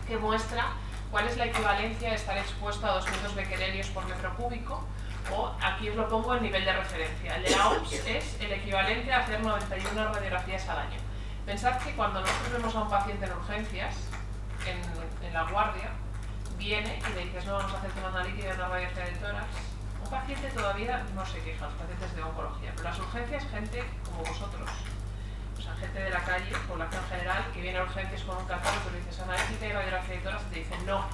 que muestra cuál es la equivalencia de estar expuesto a 200 becquerelios por metro cúbico, o aquí os lo pongo en nivel de referencia. El de la OMS es el equivalente a hacer 91 radiografías al año. Pensad que cuando nosotros vemos a un paciente en urgencias, en la guardia, viene y le dices, no, vamos a hacerte una analítica de una radiografía de tórax. Un paciente todavía no se queja, los pacientes de oncología, pero las urgencias, gente como vosotros, o sea, gente de la calle, población general, que viene a urgencias con un catálogo, pero dices analítica y radiografía de tórax, y te dicen, no,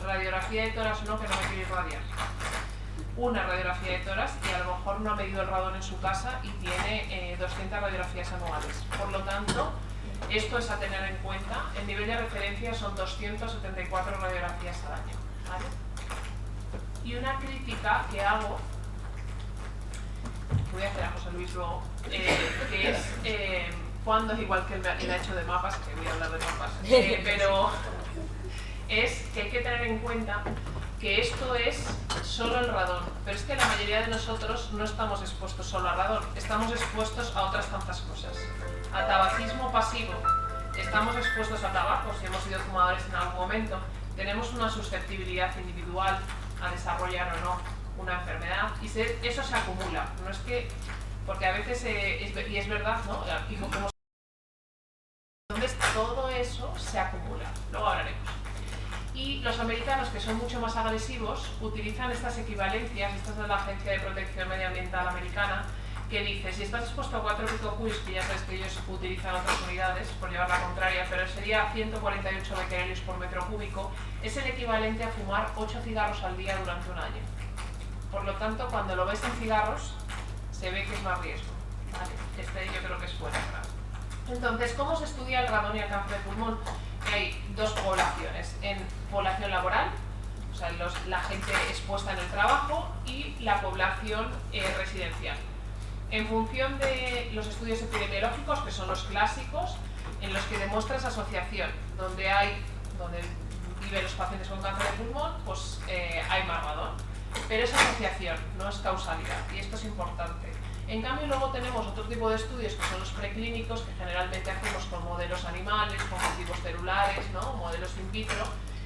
radiografía de tórax no, que no me quiero irradiar. una radiografía de tórax y a lo mejor no ha medido el radón en su casa y tiene 200 radiografías anuales. Por lo tanto, esto es a tener en cuenta. El nivel de referencia son 274 radiografías al año, ¿vale? Y una crítica que hago, voy a hacer a José Luis luego, que es cuando, igual que él ha hecho de mapas, que voy a hablar de mapas, pero es que hay que tener en cuenta que esto es solo el radón, pero es que la mayoría de nosotros no estamos expuestos solo al radón, estamos expuestos a otras tantas cosas. Al tabaquismo pasivo, estamos expuestos a tabaco si hemos sido fumadores en algún momento, tenemos una susceptibilidad individual a desarrollar o no una enfermedad y eso se acumula, no es que, porque a veces, y es verdad, ¿no? Y como entonces todo eso se acumula, luego hablaremos. Y los americanos, que son mucho más agresivos, utilizan estas equivalencias, esta es de la Agencia de Protección Medioambiental Americana, que dice, si estás expuesto a 4 picocuis, que ya sabes que ellos utilizan otras unidades, por llevar la contraria, pero sería 148 becquerelios por metro cúbico, es el equivalente a fumar 8 cigarros al día durante un año. Por lo tanto, cuando lo ves en cigarros, se ve que es más riesgo, ¿vale? Yo creo que es fuera. Entonces, ¿cómo se estudia el radón y el cáncer de pulmón? Hay dos poblaciones, en población laboral, o sea, la gente expuesta en el trabajo, y la población residencial. En función de los estudios epidemiológicos, que son los clásicos, en los que demuestras asociación, donde viven los pacientes con cáncer de pulmón, pues hay más radón. Pero es asociación, no es causalidad, y esto es importante. En cambio, luego tenemos otro tipo de estudios que son los preclínicos, que generalmente hacemos con modelos animales, con cultivos celulares, ¿no? Modelos in vitro,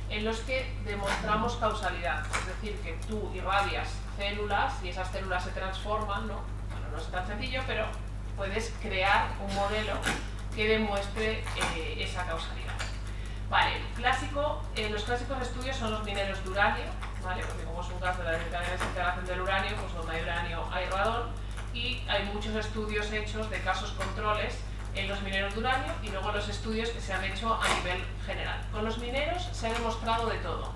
en los que demostramos causalidad. Es decir, que tú irradias células y esas células se transforman, ¿no? Bueno, no es tan sencillo, pero puedes crear un modelo que demuestre esa causalidad. Vale, los clásicos estudios son los mineros de uranio, ¿vale? Porque como es un caso de la desintegración del uranio, pues donde hay uranio hay radón, y hay muchos estudios hechos de casos controles en los mineros de uranio y luego los estudios que se han hecho a nivel general. Con los mineros se ha demostrado de todo,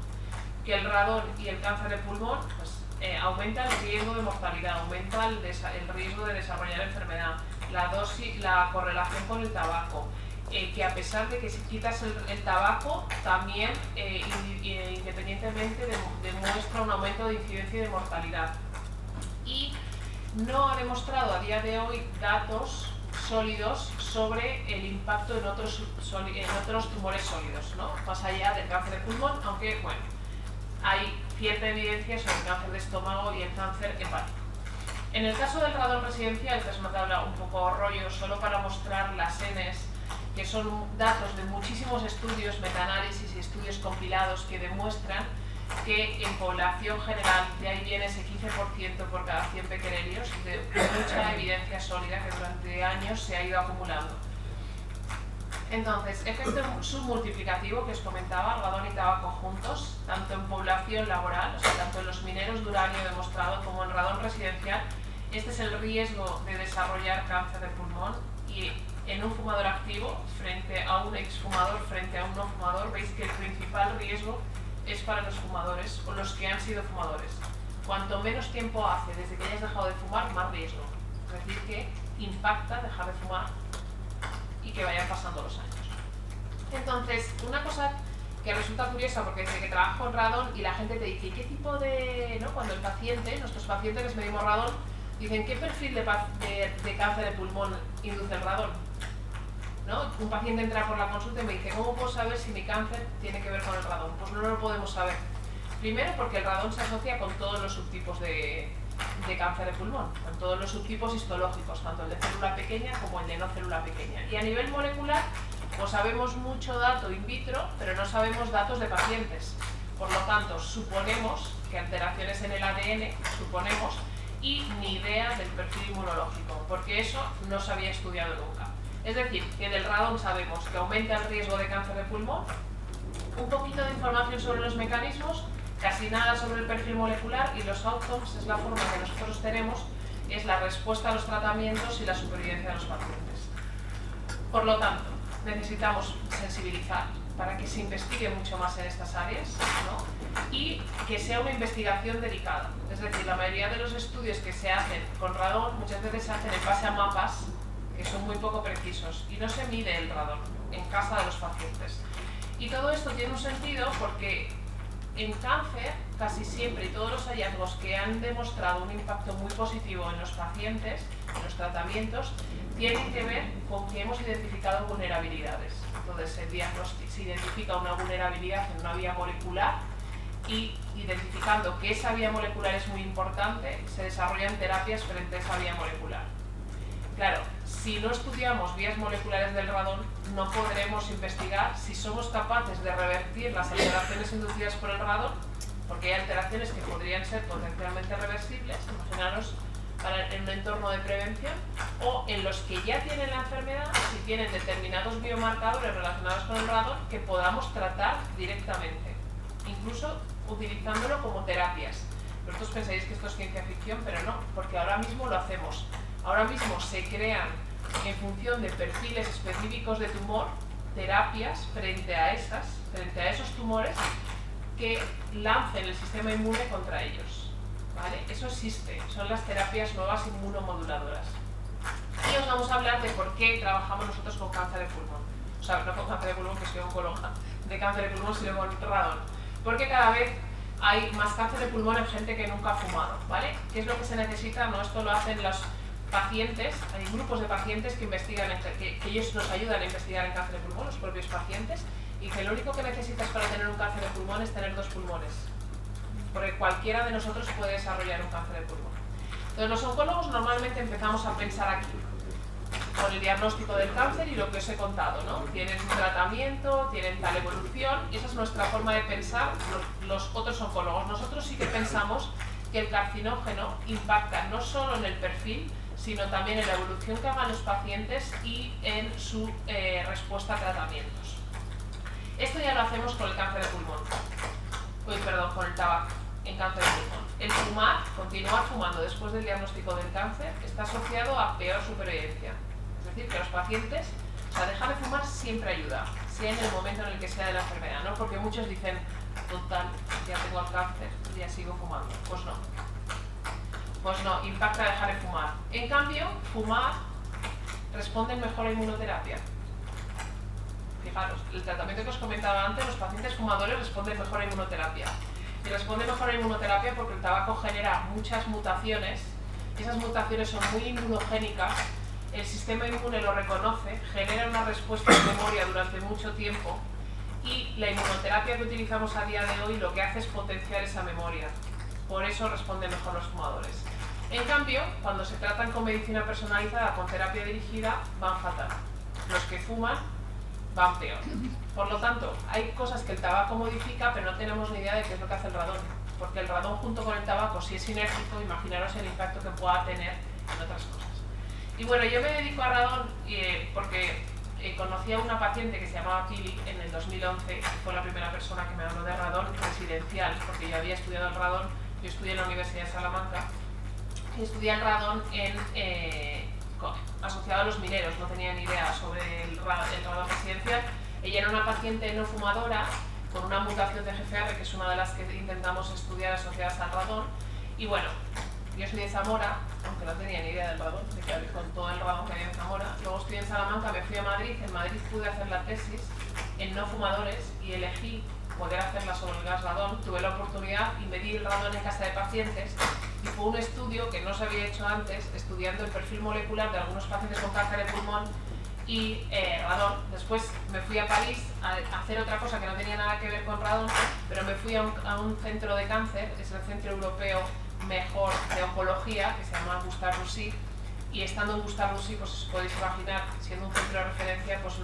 que el radón y el cáncer de pulmón pues, aumenta el riesgo de mortalidad, aumenta el riesgo de desarrollar enfermedad, la correlación con el tabaco, que a pesar de que si quitas el tabaco, también independientemente demuestra un aumento de incidencia y de mortalidad. Y no ha demostrado a día de hoy datos sólidos sobre el impacto en otros tumores sólidos, ¿no? Más allá del cáncer de pulmón, aunque bueno, hay cierta evidencia sobre el cáncer de estómago y el cáncer hepático. En el caso del radón residencial, que es una tabla un poco rollo, solo para mostrar las Ns, que son datos de muchísimos estudios, metaanálisis y estudios compilados que demuestran que en población general, de ahí viene ese 15% por cada 100 becquerelios, de mucha evidencia sólida que durante años se ha ido acumulando. Entonces, efecto submultiplicativo que os comentaba, radón y tabaco juntos, tanto en población laboral, o sea, tanto en los mineros de uranio demostrado como en radón residencial, este es el riesgo de desarrollar cáncer de pulmón, y en un fumador activo, frente a un exfumador, frente a un no fumador, veis que el principal riesgo es para los fumadores o los que han sido fumadores. Cuanto menos tiempo hace desde que hayas dejado de fumar, más riesgo. Es decir, que impacta dejar de fumar y que vayan pasando los años. Entonces, una cosa que resulta curiosa, porque desde que trabajo en radón y la gente te dice, ¿qué tipo de...? ¿no? Cuando el paciente, nuestros pacientes les medimos radón, dicen, ¿qué perfil de cáncer de pulmón induce el radón? ¿No? Un paciente entra por la consulta y me dice, ¿cómo puedo saber si mi cáncer tiene que ver con el radón? Pues no lo podemos saber. Primero porque el radón se asocia con todos los subtipos de cáncer de pulmón, con todos los subtipos histológicos, tanto el de célula pequeña como el de no célula pequeña. Y a nivel molecular, pues sabemos mucho dato in vitro, pero no sabemos datos de pacientes. Por lo tanto, suponemos que alteraciones en el ADN, suponemos, y ni idea del perfil inmunológico, porque eso no se había estudiado nunca. Es decir, que del radón sabemos que aumenta el riesgo de cáncer de pulmón, un poquito de información sobre los mecanismos, casi nada sobre el perfil molecular, y los outcomes es la forma que nosotros tenemos, es la respuesta a los tratamientos y la supervivencia de los pacientes. Por lo tanto, necesitamos sensibilizar para que se investigue mucho más en estas áreas, ¿no? Y que sea una investigación dedicada. Es decir, la mayoría de los estudios que se hacen con radón muchas veces se hacen en base a mapas que son muy poco precisos y no se mide el radón en casa de los pacientes. Y todo esto tiene un sentido porque en cáncer casi siempre y todos los hallazgos que han demostrado un impacto muy positivo en los pacientes, en los tratamientos, tienen que ver con que hemos identificado vulnerabilidades. Entonces se identifica una vulnerabilidad en una vía molecular y identificando que esa vía molecular es muy importante, se desarrollan terapias frente a esa vía molecular. Claro, si no estudiamos vías moleculares del radón, no podremos investigar si somos capaces de revertir las alteraciones inducidas por el radón, porque hay alteraciones que podrían ser potencialmente reversibles, imaginaros en un entorno de prevención, o en los que ya tienen la enfermedad, si tienen determinados biomarcadores relacionados con el radón, que podamos tratar directamente, incluso utilizándolo como terapias. Vosotros pensáis que esto es ciencia ficción, pero no, porque ahora mismo lo hacemos. Ahora mismo se crean, en función de perfiles específicos de tumor, terapias frente a esos tumores que lancen el sistema inmune contra ellos. ¿Vale? Eso existe, son las terapias nuevas inmunomoduladoras. Y os vamos a hablar de por qué trabajamos nosotros con cáncer de pulmón. O sea, no con cáncer de pulmón, que soy oncóloga de cáncer de pulmón, sino con radón. Porque cada vez hay más cáncer de pulmón en gente que nunca ha fumado, ¿vale? ¿Qué es lo que se necesita? No, esto lo hacen los pacientes, hay grupos de pacientes que investigan, que ellos nos ayudan a investigar en cáncer de pulmón, los propios pacientes, y que lo único que necesitas para tener un cáncer de pulmón es tener 2 pulmones. Porque cualquiera de nosotros puede desarrollar un cáncer de pulmón. Entonces los oncólogos normalmente empezamos a pensar aquí, con el diagnóstico del cáncer y lo que os he contado, ¿no? Tienen un tratamiento, tienen tal evolución, y esa es nuestra forma de pensar los otros oncólogos. Nosotros sí que pensamos que el carcinógeno impacta no solo en el perfil, sino también en la evolución que hagan los pacientes y en su respuesta a tratamientos. Esto ya lo hacemos con el cáncer de pulmón. Con el tabaco en cáncer de pulmón. El fumar, continuar fumando después del diagnóstico del cáncer, está asociado a peor supervivencia. Es decir, que los pacientes, o sea, dejar de fumar siempre ayuda, sea en el momento en el que sea de la enfermedad, ¿no? Porque muchos dicen, total, ya tengo el cáncer, ya sigo fumando. Pues no. Pues no, impacta dejar de fumar. En cambio, fumar responde mejor a inmunoterapia. Fijaros, el tratamiento que os comentaba antes, los pacientes fumadores responden mejor a inmunoterapia. Y responden mejor a inmunoterapia porque el tabaco genera muchas mutaciones, esas mutaciones son muy inmunogénicas, el sistema inmune lo reconoce, genera una respuesta de memoria durante mucho tiempo y la inmunoterapia que utilizamos a día de hoy lo que hace es potenciar esa memoria. Por eso responden mejor los fumadores. En cambio, cuando se tratan con medicina personalizada, con terapia dirigida, van fatal. Los que fuman van peor. Por lo tanto, hay cosas que el tabaco modifica, pero no tenemos ni idea de qué es lo que hace el radón. Porque el radón junto con el tabaco, si es sinérgico, imaginaros el impacto que pueda tener en otras cosas. Y bueno, yo me dedico a radón porque conocí a una paciente que se llamaba Pili en el 2011, que fue la primera persona que me habló de radón residencial, porque yo había estudiado el radón, yo estudié en la Universidad de Salamanca, y estudié el radón asociado a los mineros, no tenía ni idea sobre el radón residencial. Ella era una paciente no fumadora con una mutación de GFR, que es una de las que intentamos estudiar asociadas al radón. Y bueno, yo estudié en Zamora, aunque no tenía ni idea del radón, con todo el radón que había en Zamora. Luego estudié en Salamanca, me fui a Madrid. En Madrid pude hacer la tesis en no fumadores y elegí poder hacerla sobre el gas radón. Tuve la oportunidad y me di el radón en casa de pacientes. Y fue un estudio que no se había hecho antes, estudiando el perfil molecular de algunos pacientes con cáncer de pulmón y radón. Después me fui a París a hacer otra cosa que no tenía nada que ver con radón, pero me fui a un centro de cáncer, es el Centro Europeo Mejor de Oncología, que se llama Gustave Roussy, y estando en Gustave Roussy, pues os podéis imaginar, siendo un centro de referencia, pues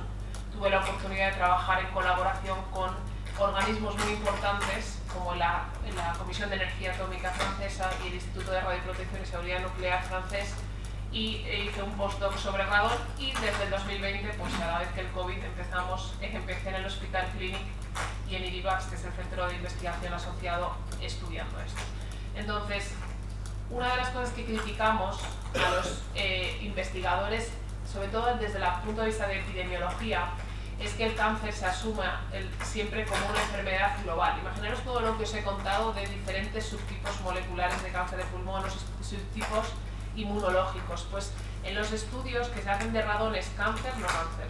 tuve la oportunidad de trabajar en colaboración con organismos muy importantes como la Comisión de Energía Atómica francesa y el Instituto de Radioprotección y Seguridad Nuclear francés, y hice un postdoc sobre radón, y desde el 2020, pues a la vez que el COVID empecé en el Hospital Clínic y en IRIVAX, que es el centro de investigación asociado, estudiando esto. Entonces, una de las cosas que criticamos a los investigadores, sobre todo desde el punto de vista de epidemiología, es que el cáncer se asuma siempre como una enfermedad global. Imaginaros todo lo que os he contado de diferentes subtipos moleculares de cáncer de pulmón o subtipos inmunológicos. Pues en los estudios que se hacen de radón es cáncer, no cáncer.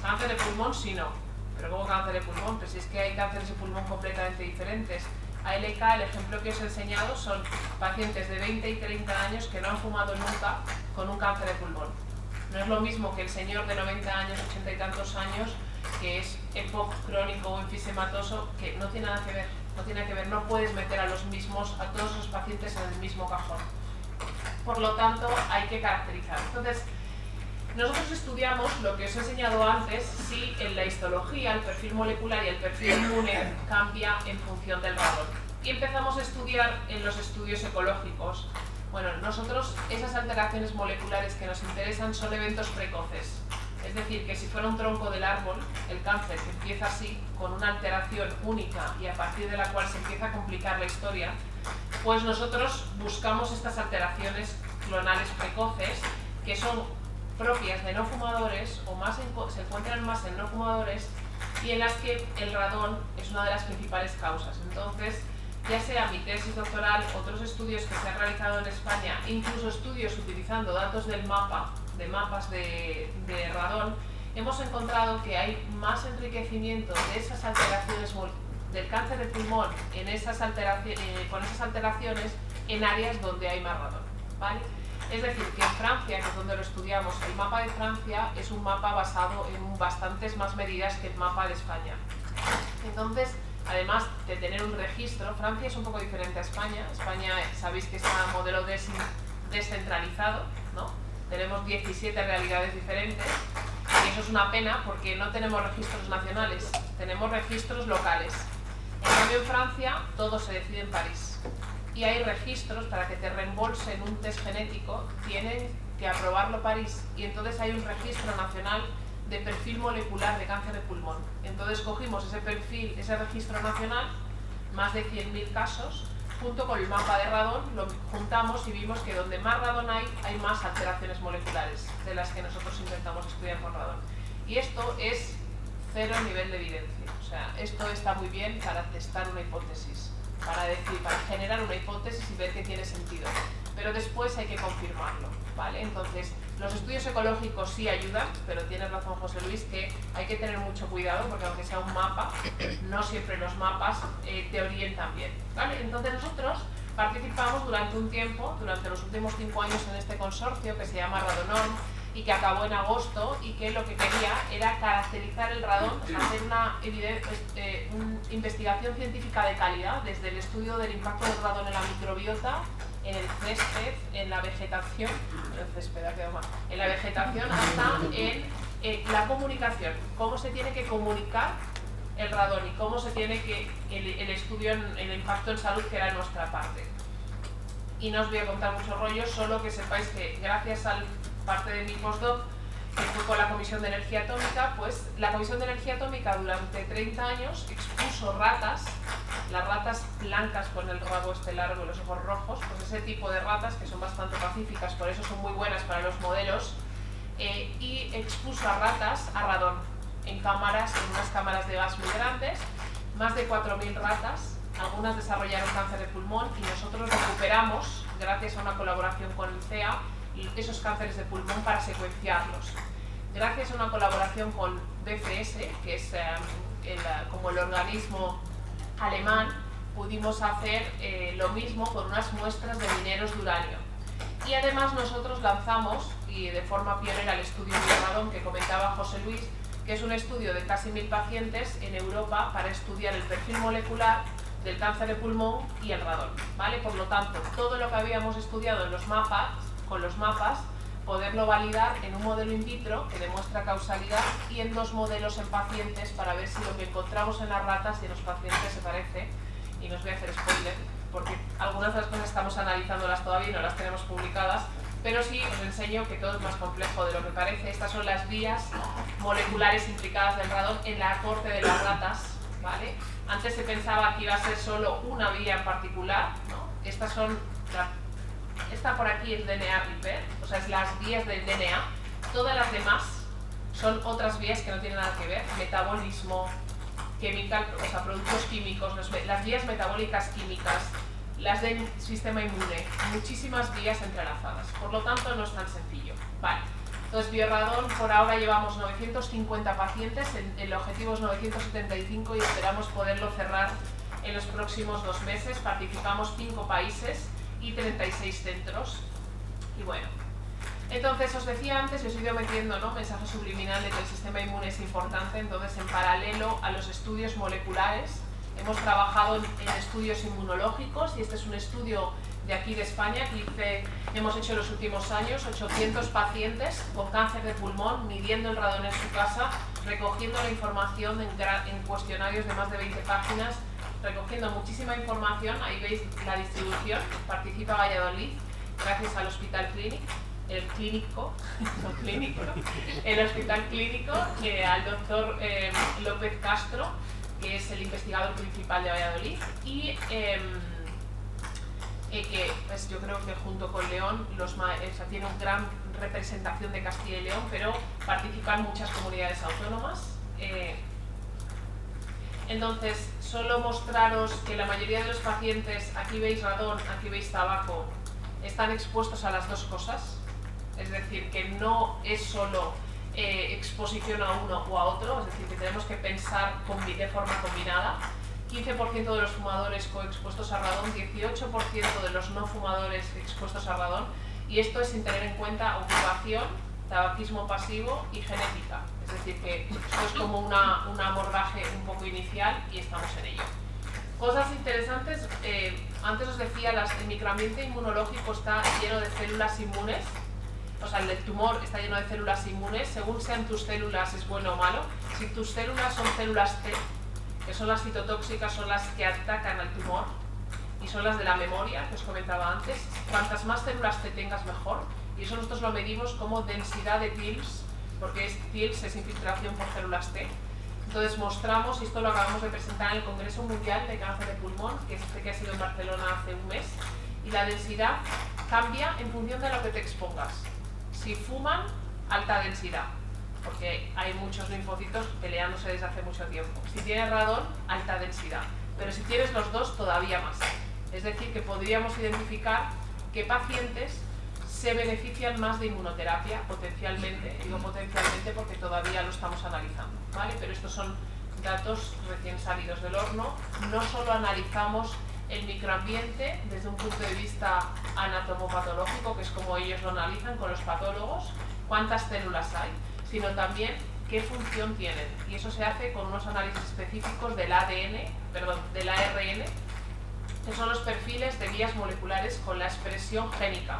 Cáncer de pulmón sí, no. Pero ¿cómo cáncer de pulmón? Pues si es que hay cánceres de pulmón completamente diferentes. ALK, el ejemplo que os he enseñado, son pacientes de 20 y 30 años que no han fumado nunca con un cáncer de pulmón. No es lo mismo que el señor de 90 años, 80 y tantos años, que es EPOC crónico o enfisematoso, que no tiene nada que ver. No tiene que ver, no puedes meter a todos los pacientes en el mismo cajón. Por lo tanto, hay que caracterizar. Entonces, nosotros estudiamos lo que os he enseñado antes, si en la histología el perfil molecular y el perfil inmune cambia en función del radón. Y empezamos a estudiar en los estudios ecológicos. Bueno, nosotros esas alteraciones moleculares que nos interesan son eventos precoces. Es decir, que si fuera un tronco del árbol, el cáncer que empieza así, con una alteración única y a partir de la cual se empieza a complicar la historia, pues nosotros buscamos estas alteraciones clonales precoces que son propias de no fumadores o se encuentran más en no fumadores y en las que el radón es una de las principales causas. Entonces, ya sea mi tesis doctoral, otros estudios que se han realizado en España, incluso estudios utilizando datos del mapas de radón, hemos encontrado que hay más enriquecimiento de esas alteraciones del cáncer de pulmón con esas alteraciones en áreas donde hay más radón, ¿vale? Es decir, que en Francia, que es donde lo estudiamos, el mapa de Francia es un mapa basado en bastantes más medidas que el mapa de España. Entonces, además de tener un registro, Francia es un poco diferente a España. España, sabéis que está en modelo descentralizado, ¿no? Tenemos 17 realidades diferentes y eso es una pena porque no tenemos registros nacionales, tenemos registros locales. En cambio, en Francia todo se decide en París. Y hay registros para que te reembolsen un test genético, tienen que aprobarlo París y entonces hay un registro nacional de perfil molecular de cáncer de pulmón. Entonces cogimos ese perfil, ese registro nacional, más de 100.000 casos, junto con el mapa de radón, lo juntamos y vimos que donde más radón hay más alteraciones moleculares de las que nosotros intentamos estudiar con radón. Y esto es cero nivel de evidencia, o sea, esto está muy bien para testar una hipótesis. Para generar una hipótesis y ver que tiene sentido. Pero después hay que confirmarlo, ¿vale? Entonces, los estudios ecológicos sí ayudan, pero tienes razón, José Luis, que hay que tener mucho cuidado porque aunque sea un mapa, no siempre los mapas te orientan bien, ¿vale? Entonces nosotros participamos durante un tiempo, durante los últimos 5 años en este consorcio que se llama Radonorm y que acabó en agosto y que lo que quería era caracterizar el radón, hacer una investigación científica de calidad desde el estudio del impacto del radón en la microbiota, en el césped, en la vegetación, en la vegetación hasta en la comunicación, cómo se tiene que comunicar el radón y cómo se tiene que el estudio en el impacto en salud que era nuestra parte. Y no os voy a contar mucho rollo, solo que sepáis que gracias al parte de mi postdoc, que fue con la Comisión de Energía Atómica, pues la Comisión de Energía Atómica durante 30 años expuso ratas, las ratas blancas con el rabo este largo y los ojos rojos, pues ese tipo de ratas que son bastante pacíficas, por eso son muy buenas para los modelos, y expuso a ratas a radón en unas cámaras de gas muy grandes, más de 4.000 ratas, algunas desarrollaron cáncer de pulmón y nosotros recuperamos, gracias a una colaboración con el CEA, esos cánceres de pulmón para secuenciarlos. Gracias a una colaboración con BFS, que es como el organismo alemán, pudimos hacer lo mismo con unas muestras de mineros de uranio. Y además nosotros lanzamos, y de forma pionera, el estudio de radón que comentaba José Luis, que es un estudio de casi 1.000 pacientes en Europa para estudiar el perfil molecular del cáncer de pulmón y el radón, ¿vale? Por lo tanto, todo lo que habíamos estudiado en los mapas, con los mapas, poderlo validar en un modelo in vitro que demuestra causalidad y en 2 modelos en pacientes para ver si lo que encontramos en las ratas y en los pacientes se parece. Y no os voy a hacer spoiler, porque algunas de las cosas estamos analizándolas todavía y no las tenemos publicadas, pero sí os enseño que todo es más complejo de lo que parece. Estas son las vías moleculares implicadas del radón en la corte de las ratas, ¿vale? Antes se pensaba que iba a ser solo una vía en particular, ¿no? Estas son esta por aquí es DNA repair, o sea, es las vías del DNA. Todas las demás son otras vías que no tienen nada que ver, metabolismo, química, o sea, productos químicos, las vías metabólicas químicas, las del sistema inmune, muchísimas vías entrelazadas, por lo tanto no es tan sencillo. Vale. Entonces, Bioradón, por ahora llevamos 950 pacientes, el objetivo es 975 y esperamos poderlo cerrar en los próximos 2 meses. Participamos 5 países y 36 centros. Y bueno, entonces os decía antes, os he ido metiendo, ¿no?, mensaje subliminal de que el sistema inmune es importante. Entonces, en paralelo a los estudios moleculares, hemos trabajado en estudios inmunológicos, y este es un estudio de aquí de España que hemos hecho en los últimos años, 800 pacientes con cáncer de pulmón, midiendo el radón en su casa, recogiendo la información en cuestionarios de más de 20 páginas, recogiendo muchísima información. Ahí veis la distribución. Participa Valladolid gracias al Hospital Clínic, el Hospital Clínico, al doctor López Castro, que es el investigador principal de Valladolid, y que pues, yo creo que junto con León tiene una gran representación de Castilla y León, pero participan muchas comunidades autónomas. Entonces, solo mostraros que la mayoría de los pacientes, aquí veis radón, aquí veis tabaco, están expuestos a las dos cosas, es decir, que no es solo exposición a uno o a otro, es decir, que tenemos que pensar de forma combinada. 15% de los fumadores coexpuestos a radón, 18% de los no fumadores expuestos a radón, y esto es sin tener en cuenta ocupación, tabaquismo pasivo y genética, es decir, que esto es como un abordaje un poco inicial y estamos en ello. Cosas interesantes, antes os decía, el microambiente inmunológico está lleno de células inmunes, o sea, el tumor está lleno de células inmunes, según sean tus células es bueno o malo. Si tus células son células T, que son las citotóxicas, son las que atacan al tumor, y son las de la memoria, que os comentaba antes, cuantas más células T tengas mejor, y eso nosotros lo medimos como densidad de TILs, porque TILs es infiltración por células T. Entonces mostramos, y esto lo acabamos de presentar en el Congreso Mundial de Cáncer de Pulmón, que es este que ha sido en Barcelona hace un mes, y la densidad cambia en función de lo que te expongas. Si fuman, alta densidad, porque hay muchos linfocitos peleándose desde hace mucho tiempo. Si tienes radón, alta densidad, pero si tienes los dos, todavía más. Es decir, que podríamos identificar qué pacientes se benefician más de inmunoterapia, potencialmente. Digo potencialmente porque todavía lo estamos analizando, ¿vale? Pero estos son datos recién salidos del horno. No solo analizamos el microambiente desde un punto de vista anatomopatológico, que es como ellos lo analizan con los patólogos, cuántas células hay, sino también qué función tienen. Y eso se hace con unos análisis específicos del ARN, que son los perfiles de vías moleculares con la expresión génica.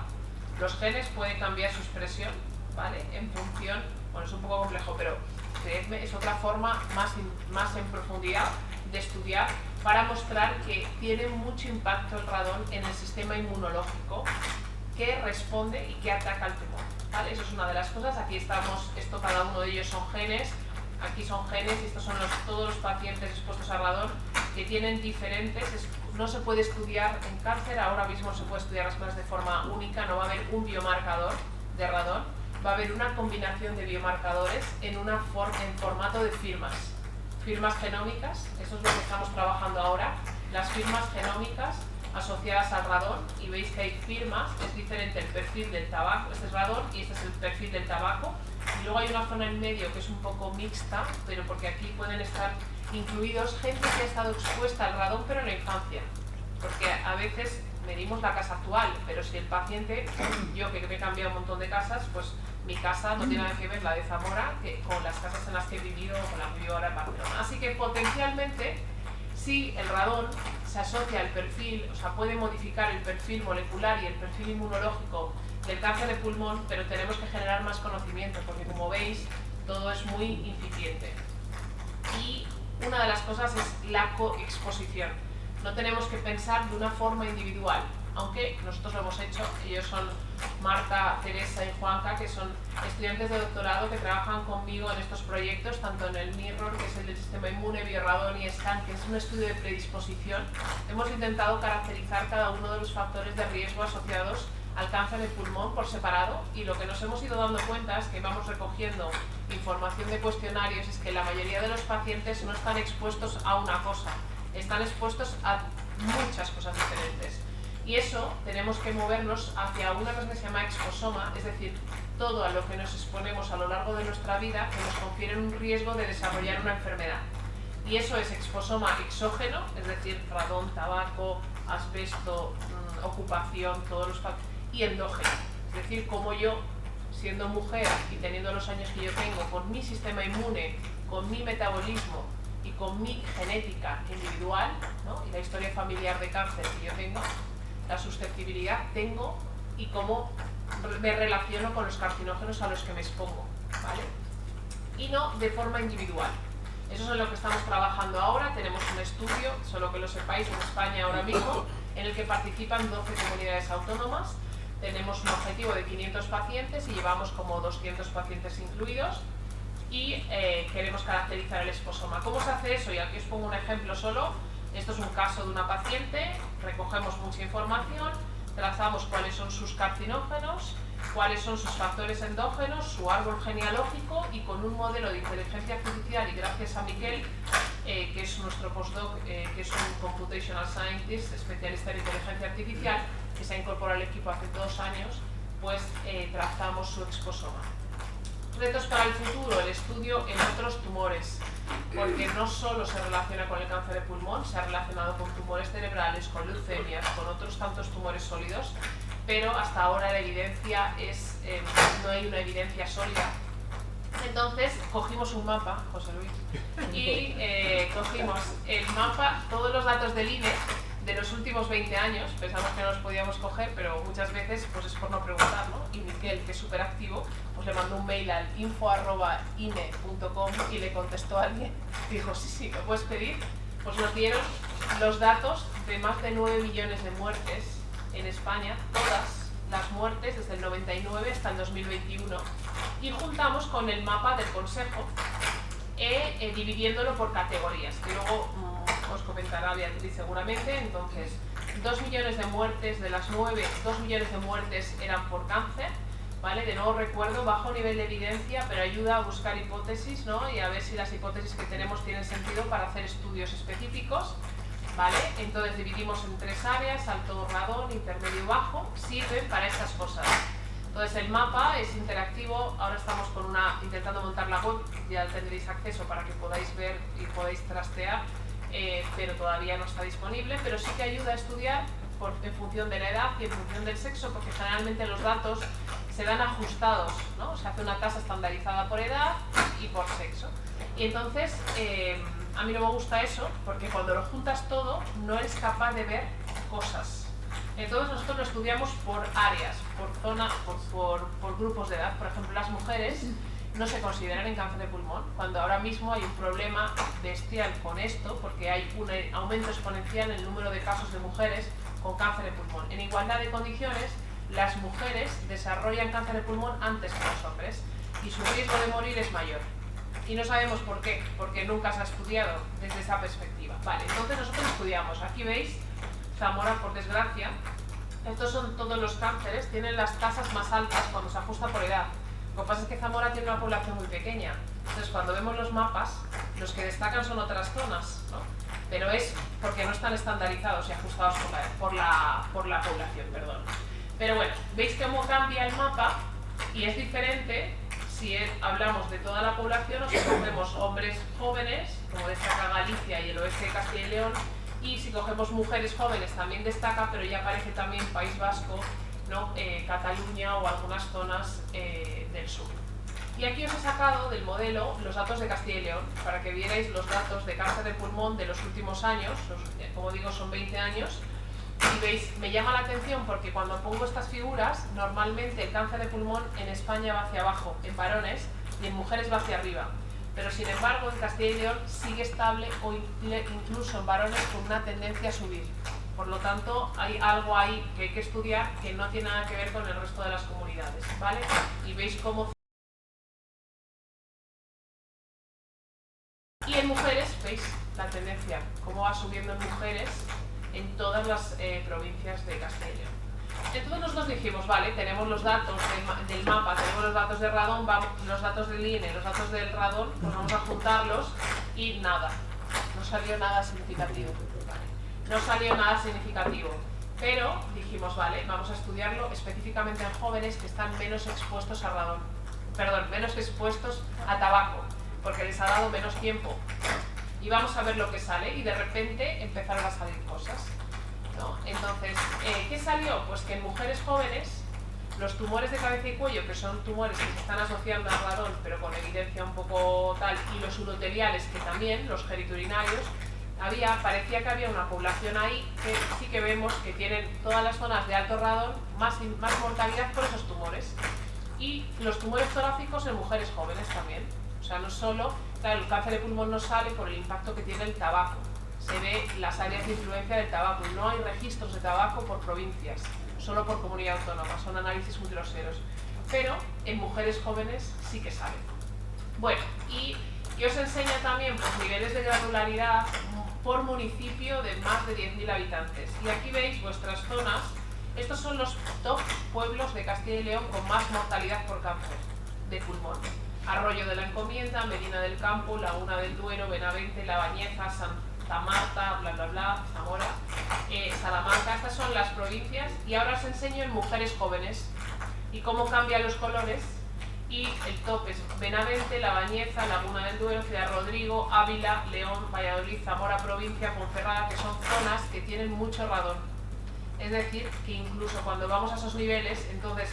Los genes pueden cambiar su expresión, ¿vale?, en función, bueno, es un poco complejo, pero creedme, es otra forma más en profundidad de estudiar para mostrar que tiene mucho impacto el radón en el sistema inmunológico, que responde y que ataca al tumor, ¿vale? Eso es una de las cosas. Aquí estamos, cada uno de ellos son genes, aquí son genes, y estos son todos los pacientes expuestos a radón que tienen diferentes. No se puede estudiar en cáncer, ahora mismo se puede estudiar las cosas de forma única, no va a haber un biomarcador de radón, va a haber una combinación de biomarcadores en formato de firmas genómicas. Eso es lo que estamos trabajando ahora, las firmas genómicas asociadas al radón, y veis que hay firmas, es diferente el perfil del tabaco, este es radón y este es el perfil del tabaco, y luego hay una zona en medio que es un poco mixta, pero porque aquí pueden estar incluidos gente que ha estado expuesta al radón pero en la infancia, porque a veces medimos la casa actual, pero si el paciente, yo que me he cambiado un montón de casas, pues mi casa no tiene nada que ver, la de Zamora, con las casas en las que he vivido, con las que vivo ahora en Barcelona. Así que potencialmente, si el radón se asocia al perfil, o sea, puede modificar el perfil molecular y el perfil inmunológico del cáncer de pulmón, pero tenemos que generar más conocimiento, porque como veis, todo es muy incipiente. Y una de las cosas es la coexposición. No tenemos que pensar de una forma individual, aunque nosotros lo hemos hecho. Ellos son Marta, Teresa y Juanca, que son estudiantes de doctorado que trabajan conmigo en estos proyectos, tanto en el MIRROR, que es el del sistema inmune, Bioradón, y SCAN, que es un estudio de predisposición. Hemos intentado caracterizar cada uno de los factores de riesgo asociados al cáncer de pulmón por separado, y lo que nos hemos ido dando cuenta es que vamos recogiendo información de cuestionarios, es que la mayoría de los pacientes no están expuestos a una cosa, están expuestos a muchas cosas diferentes. Y eso tenemos que movernos hacia una cosa que se llama exposoma, es decir, todo a lo que nos exponemos a lo largo de nuestra vida que nos confiere un riesgo de desarrollar una enfermedad. Y eso es exposoma exógeno, es decir, radón, tabaco, asbesto, ocupación, todos los y endógeno, es decir, como yo, siendo mujer y teniendo los años que yo tengo, con mi sistema inmune, con mi metabolismo y con mi genética individual, ¿no? Y la historia familiar de cáncer que yo tengo, la susceptibilidad tengo y cómo me relaciono con los carcinógenos a los que me expongo, ¿vale? Y no de forma individual. Eso es en lo que estamos trabajando ahora. Tenemos un estudio, solo que lo sepáis, en España ahora mismo, en el que participan 12 comunidades autónomas. Tenemos un objetivo de 500 pacientes y llevamos como 200 pacientes incluidos, y queremos caracterizar el exposoma. ¿Cómo se hace eso? Y aquí os pongo un ejemplo solo. Esto es un caso de una paciente, recogemos mucha información, trazamos cuáles son sus carcinógenos, cuáles son sus factores endógenos, su árbol genealógico, y con un modelo de inteligencia artificial, y gracias a Miquel, que es nuestro postdoc, que es un computational scientist, especialista en inteligencia artificial, que se ha incorporado al equipo hace 2 años, pues trazamos su exposoma. Retos para el futuro, el estudio en otros tumores, porque no solo se relaciona con el cáncer de pulmón, se ha relacionado con tumores cerebrales, con leucemias, con otros tantos tumores sólidos, pero hasta ahora la evidencia es, no hay una evidencia sólida. Entonces cogimos un mapa, José Luis, y cogimos el mapa, todos los datos del INE de los últimos 20 años, pensamos que no los podíamos coger, pero muchas veces pues es por no preguntar, ¿no? Y Miquel, que es súper activo, pues le mandó un mail al info@ine.com y le contestó a alguien, dijo, sí, ¿lo puedes pedir? Pues nos dieron los datos de más de 9 millones de muertes en España, todas las muertes desde el 99 hasta el 2021, y juntamos con el mapa del Consejo, dividiéndolo por categorías, que luego os comentará Beatriz seguramente. Entonces, 2 millones de muertes, de las 9, 2 millones de muertes eran por cáncer, ¿vale? De nuevo recuerdo, bajo nivel de evidencia, pero ayuda a buscar hipótesis, ¿no? Y a ver si las hipótesis que tenemos tienen sentido para hacer estudios específicos, ¿vale? Entonces dividimos en 3 áreas, alto, radón, intermedio y bajo, sirven para estas cosas. Entonces el mapa es interactivo, ahora estamos con intentando montar la web, ya tendréis acceso para que podáis ver y podáis trastear, pero todavía no está disponible, pero sí que ayuda a estudiar en función de la edad y en función del sexo, porque generalmente los datos se dan ajustados, ¿no? Se hace una tasa estandarizada por edad y por sexo. Y entonces, a mí no me gusta eso, porque cuando lo juntas todo, no eres capaz de ver cosas. Entonces nosotros lo estudiamos por áreas, por zona, por grupos de edad. Por ejemplo, las mujeres no se consideran en cáncer de pulmón, cuando ahora mismo hay un problema bestial con esto, porque hay un aumento exponencial en el número de casos de mujeres con cáncer de pulmón. En igualdad de condiciones, las mujeres desarrollan cáncer de pulmón antes que los hombres, y su riesgo de morir es mayor. Y no sabemos por qué, porque nunca se ha estudiado desde esa perspectiva. Vale, entonces nosotros estudiamos. Aquí veis Zamora, por desgracia. Estos son todos los cánceres, tienen las tasas más altas cuando se ajusta por edad. Lo que pasa es que Zamora tiene una población muy pequeña. Entonces, cuando vemos los mapas, los que destacan son otras zonas, ¿no? Pero es porque no están estandarizados y ajustados por la población, perdón. Pero bueno, veis cómo cambia el mapa, y es diferente si hablamos de toda la población o si cogemos hombres jóvenes, como destaca Galicia y el oeste de Castilla y León, y si cogemos mujeres jóvenes también destaca, pero ya aparece también País Vasco, ¿no? Cataluña o algunas zonas del sur. Y aquí os he sacado del modelo los datos de Castilla y León, para que vierais los datos de cáncer de pulmón de los últimos años, como digo son 20 años, y veis, me llama la atención porque cuando pongo estas figuras, normalmente el cáncer de pulmón en España va hacia abajo, en varones, y en mujeres va hacia arriba. Pero sin embargo en Castilla y León sigue estable, o incluso en varones con una tendencia a subir. Por lo tanto, hay algo ahí que hay que estudiar que no tiene nada que ver con el resto de las comunidades, ¿vale? Y veis cómo... Y en mujeres, veis la tendencia, cómo va subiendo en mujeres en todas las provincias de Castilla y León. Entonces nosotros dijimos, vale, tenemos los datos del mapa, tenemos los datos de radón, los datos del INE, los datos del radón, pues vamos a juntarlos y nada, no salió nada significativo. Vale. No salió nada significativo, pero dijimos, vale, vamos a estudiarlo específicamente en jóvenes que están menos expuestos a radón, perdón, menos expuestos a tabaco, porque les ha dado menos tiempo. Y vamos a ver lo que sale y de repente empezaron a salir cosas, ¿no? Entonces, ¿qué salió? Pues que en mujeres jóvenes los tumores de cabeza y cuello, que son tumores que se están asociando al radón, pero con evidencia un poco tal, y los uroteliales, que también, los geniturinarios, parecía que había una población ahí que sí que vemos que tienen todas las zonas de alto radón más mortalidad por esos tumores. Y los tumores torácicos en mujeres jóvenes también. O sea, no solo, claro, el cáncer de pulmón no sale por el impacto que tiene el tabaco. Se ve las áreas de influencia del tabaco y no hay registros de tabaco por provincias, solo por comunidad autónoma, son análisis muy groseros. Pero en mujeres jóvenes sí que sale. Bueno, y que os enseña también pues, niveles de granularidad por municipio de más de 10.000 habitantes. Y aquí veis vuestras zonas. Estos son los top pueblos de Castilla y León con más mortalidad por cáncer de pulmón. Arroyo de la Encomienda, Medina del Campo, Laguna del Duero, Benavente, La Bañeza, Santa Marta, bla bla bla, Zamora, Salamanca. Estas son las provincias y ahora os enseño en mujeres jóvenes y cómo cambian los colores. Y el top es Benavente, La Bañeza, Laguna del Duero, Ciudad Rodrigo, Ávila, León, Valladolid, Zamora provincia, Ponferrada, que son zonas que tienen mucho radón. Es decir, que incluso cuando vamos a esos niveles, entonces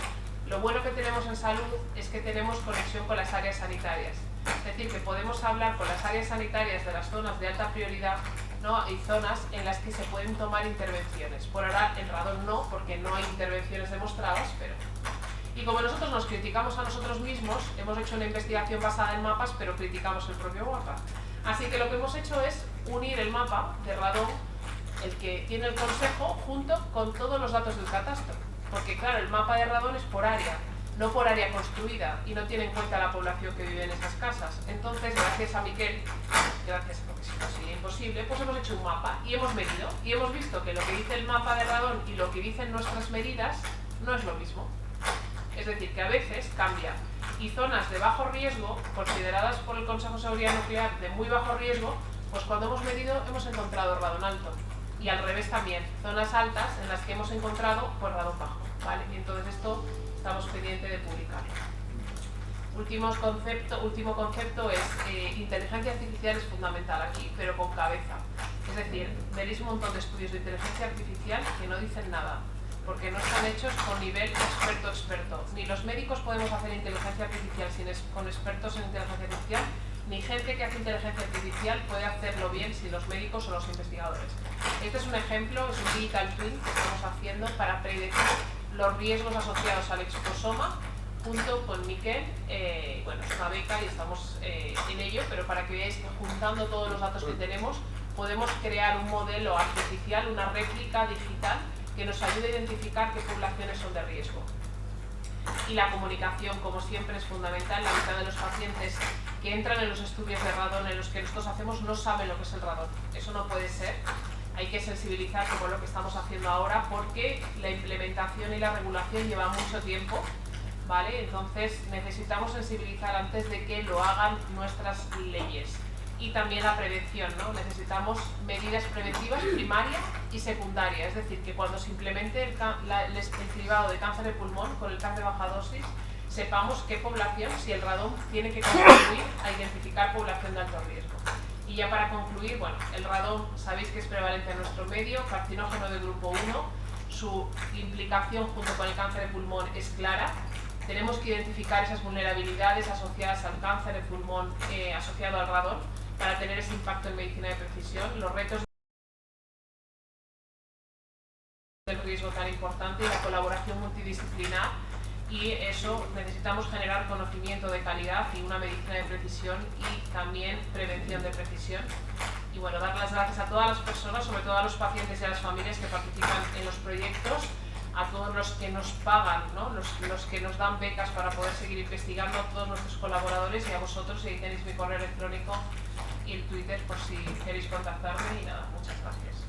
lo bueno que tenemos en salud es que tenemos conexión con las áreas sanitarias. Es decir, que podemos hablar con las áreas sanitarias de las zonas de alta prioridad, ¿no? Hay zonas en las que se pueden tomar intervenciones. Por ahora el radón no, porque no hay intervenciones demostradas, pero... Y como nosotros nos criticamos a nosotros mismos, hemos hecho una investigación basada en mapas, pero criticamos el propio mapa. Así que lo que hemos hecho es unir el mapa de radón, el que tiene el consejo, junto con todos los datos del catastro. Porque claro, el mapa de radón es por área, no por área construida, y no tiene en cuenta la población que vive en esas casas. Entonces, gracias a Miquel, gracias porque si no sería imposible, pues hemos hecho un mapa y hemos medido, y hemos visto que lo que dice el mapa de radón y lo que dicen nuestras medidas no es lo mismo. Es decir, que a veces cambia. Y zonas de bajo riesgo, consideradas por el Consejo de Seguridad Nuclear de muy bajo riesgo, pues cuando hemos medido hemos encontrado radón alto. Y al revés también, zonas altas en las que hemos encontrado pues radón bajo, ¿vale? Y entonces esto estamos pendientes de publicarlo. Último concepto es inteligencia artificial es fundamental aquí, pero con cabeza. Es decir, veréis un montón de estudios de inteligencia artificial que no dicen nada, porque no están hechos con nivel experto-experto. Ni los médicos podemos hacer inteligencia artificial con expertos en inteligencia artificial, ni gente que hace inteligencia artificial puede hacerlo bien sin los médicos o los investigadores. Este es un ejemplo, es un digital twin que estamos haciendo para predecir los riesgos asociados al exposoma, junto con Miquel. Bueno, es una beca y estamos en ello, pero para que veáis que juntando todos los datos que tenemos, podemos crear un modelo artificial, una réplica digital, que nos ayude a identificar qué poblaciones son de riesgo. Y la comunicación, como siempre, es fundamental. La mitad de los pacientes que entran en los estudios de radón en los que nosotros hacemos no saben lo que es el radón. Eso no puede ser. Hay que sensibilizar como lo que estamos haciendo ahora, porque la implementación y la regulación lleva mucho tiempo, ¿vale? Entonces necesitamos sensibilizar antes de que lo hagan nuestras leyes. Y también la prevención, ¿no? Necesitamos medidas preventivas primaria y secundaria, es decir, que cuando se implemente el cribado de cáncer de pulmón con el cáncer de baja dosis, sepamos qué población, si el radón tiene que contribuir a identificar población de alto riesgo. Y ya para concluir, bueno, el radón sabéis que es prevalente en nuestro medio, carcinógeno de grupo 1, su implicación junto con el cáncer de pulmón es clara. Tenemos que identificar esas vulnerabilidades asociadas al cáncer de pulmón asociado al radón, para tener ese impacto en medicina de precisión, los retos del riesgo tan importante y la colaboración multidisciplinar, y eso necesitamos generar conocimiento de calidad y una medicina de precisión y también prevención de precisión. Y bueno, dar las gracias a todas las personas, sobre todo a los pacientes y a las familias que participan en los proyectos, a todos los que nos pagan, ¿no? los que nos dan becas para poder seguir investigando, a todos nuestros colaboradores y a vosotros, y ahí tenéis mi correo electrónico y el Twitter por si queréis contactarme, y nada, muchas gracias.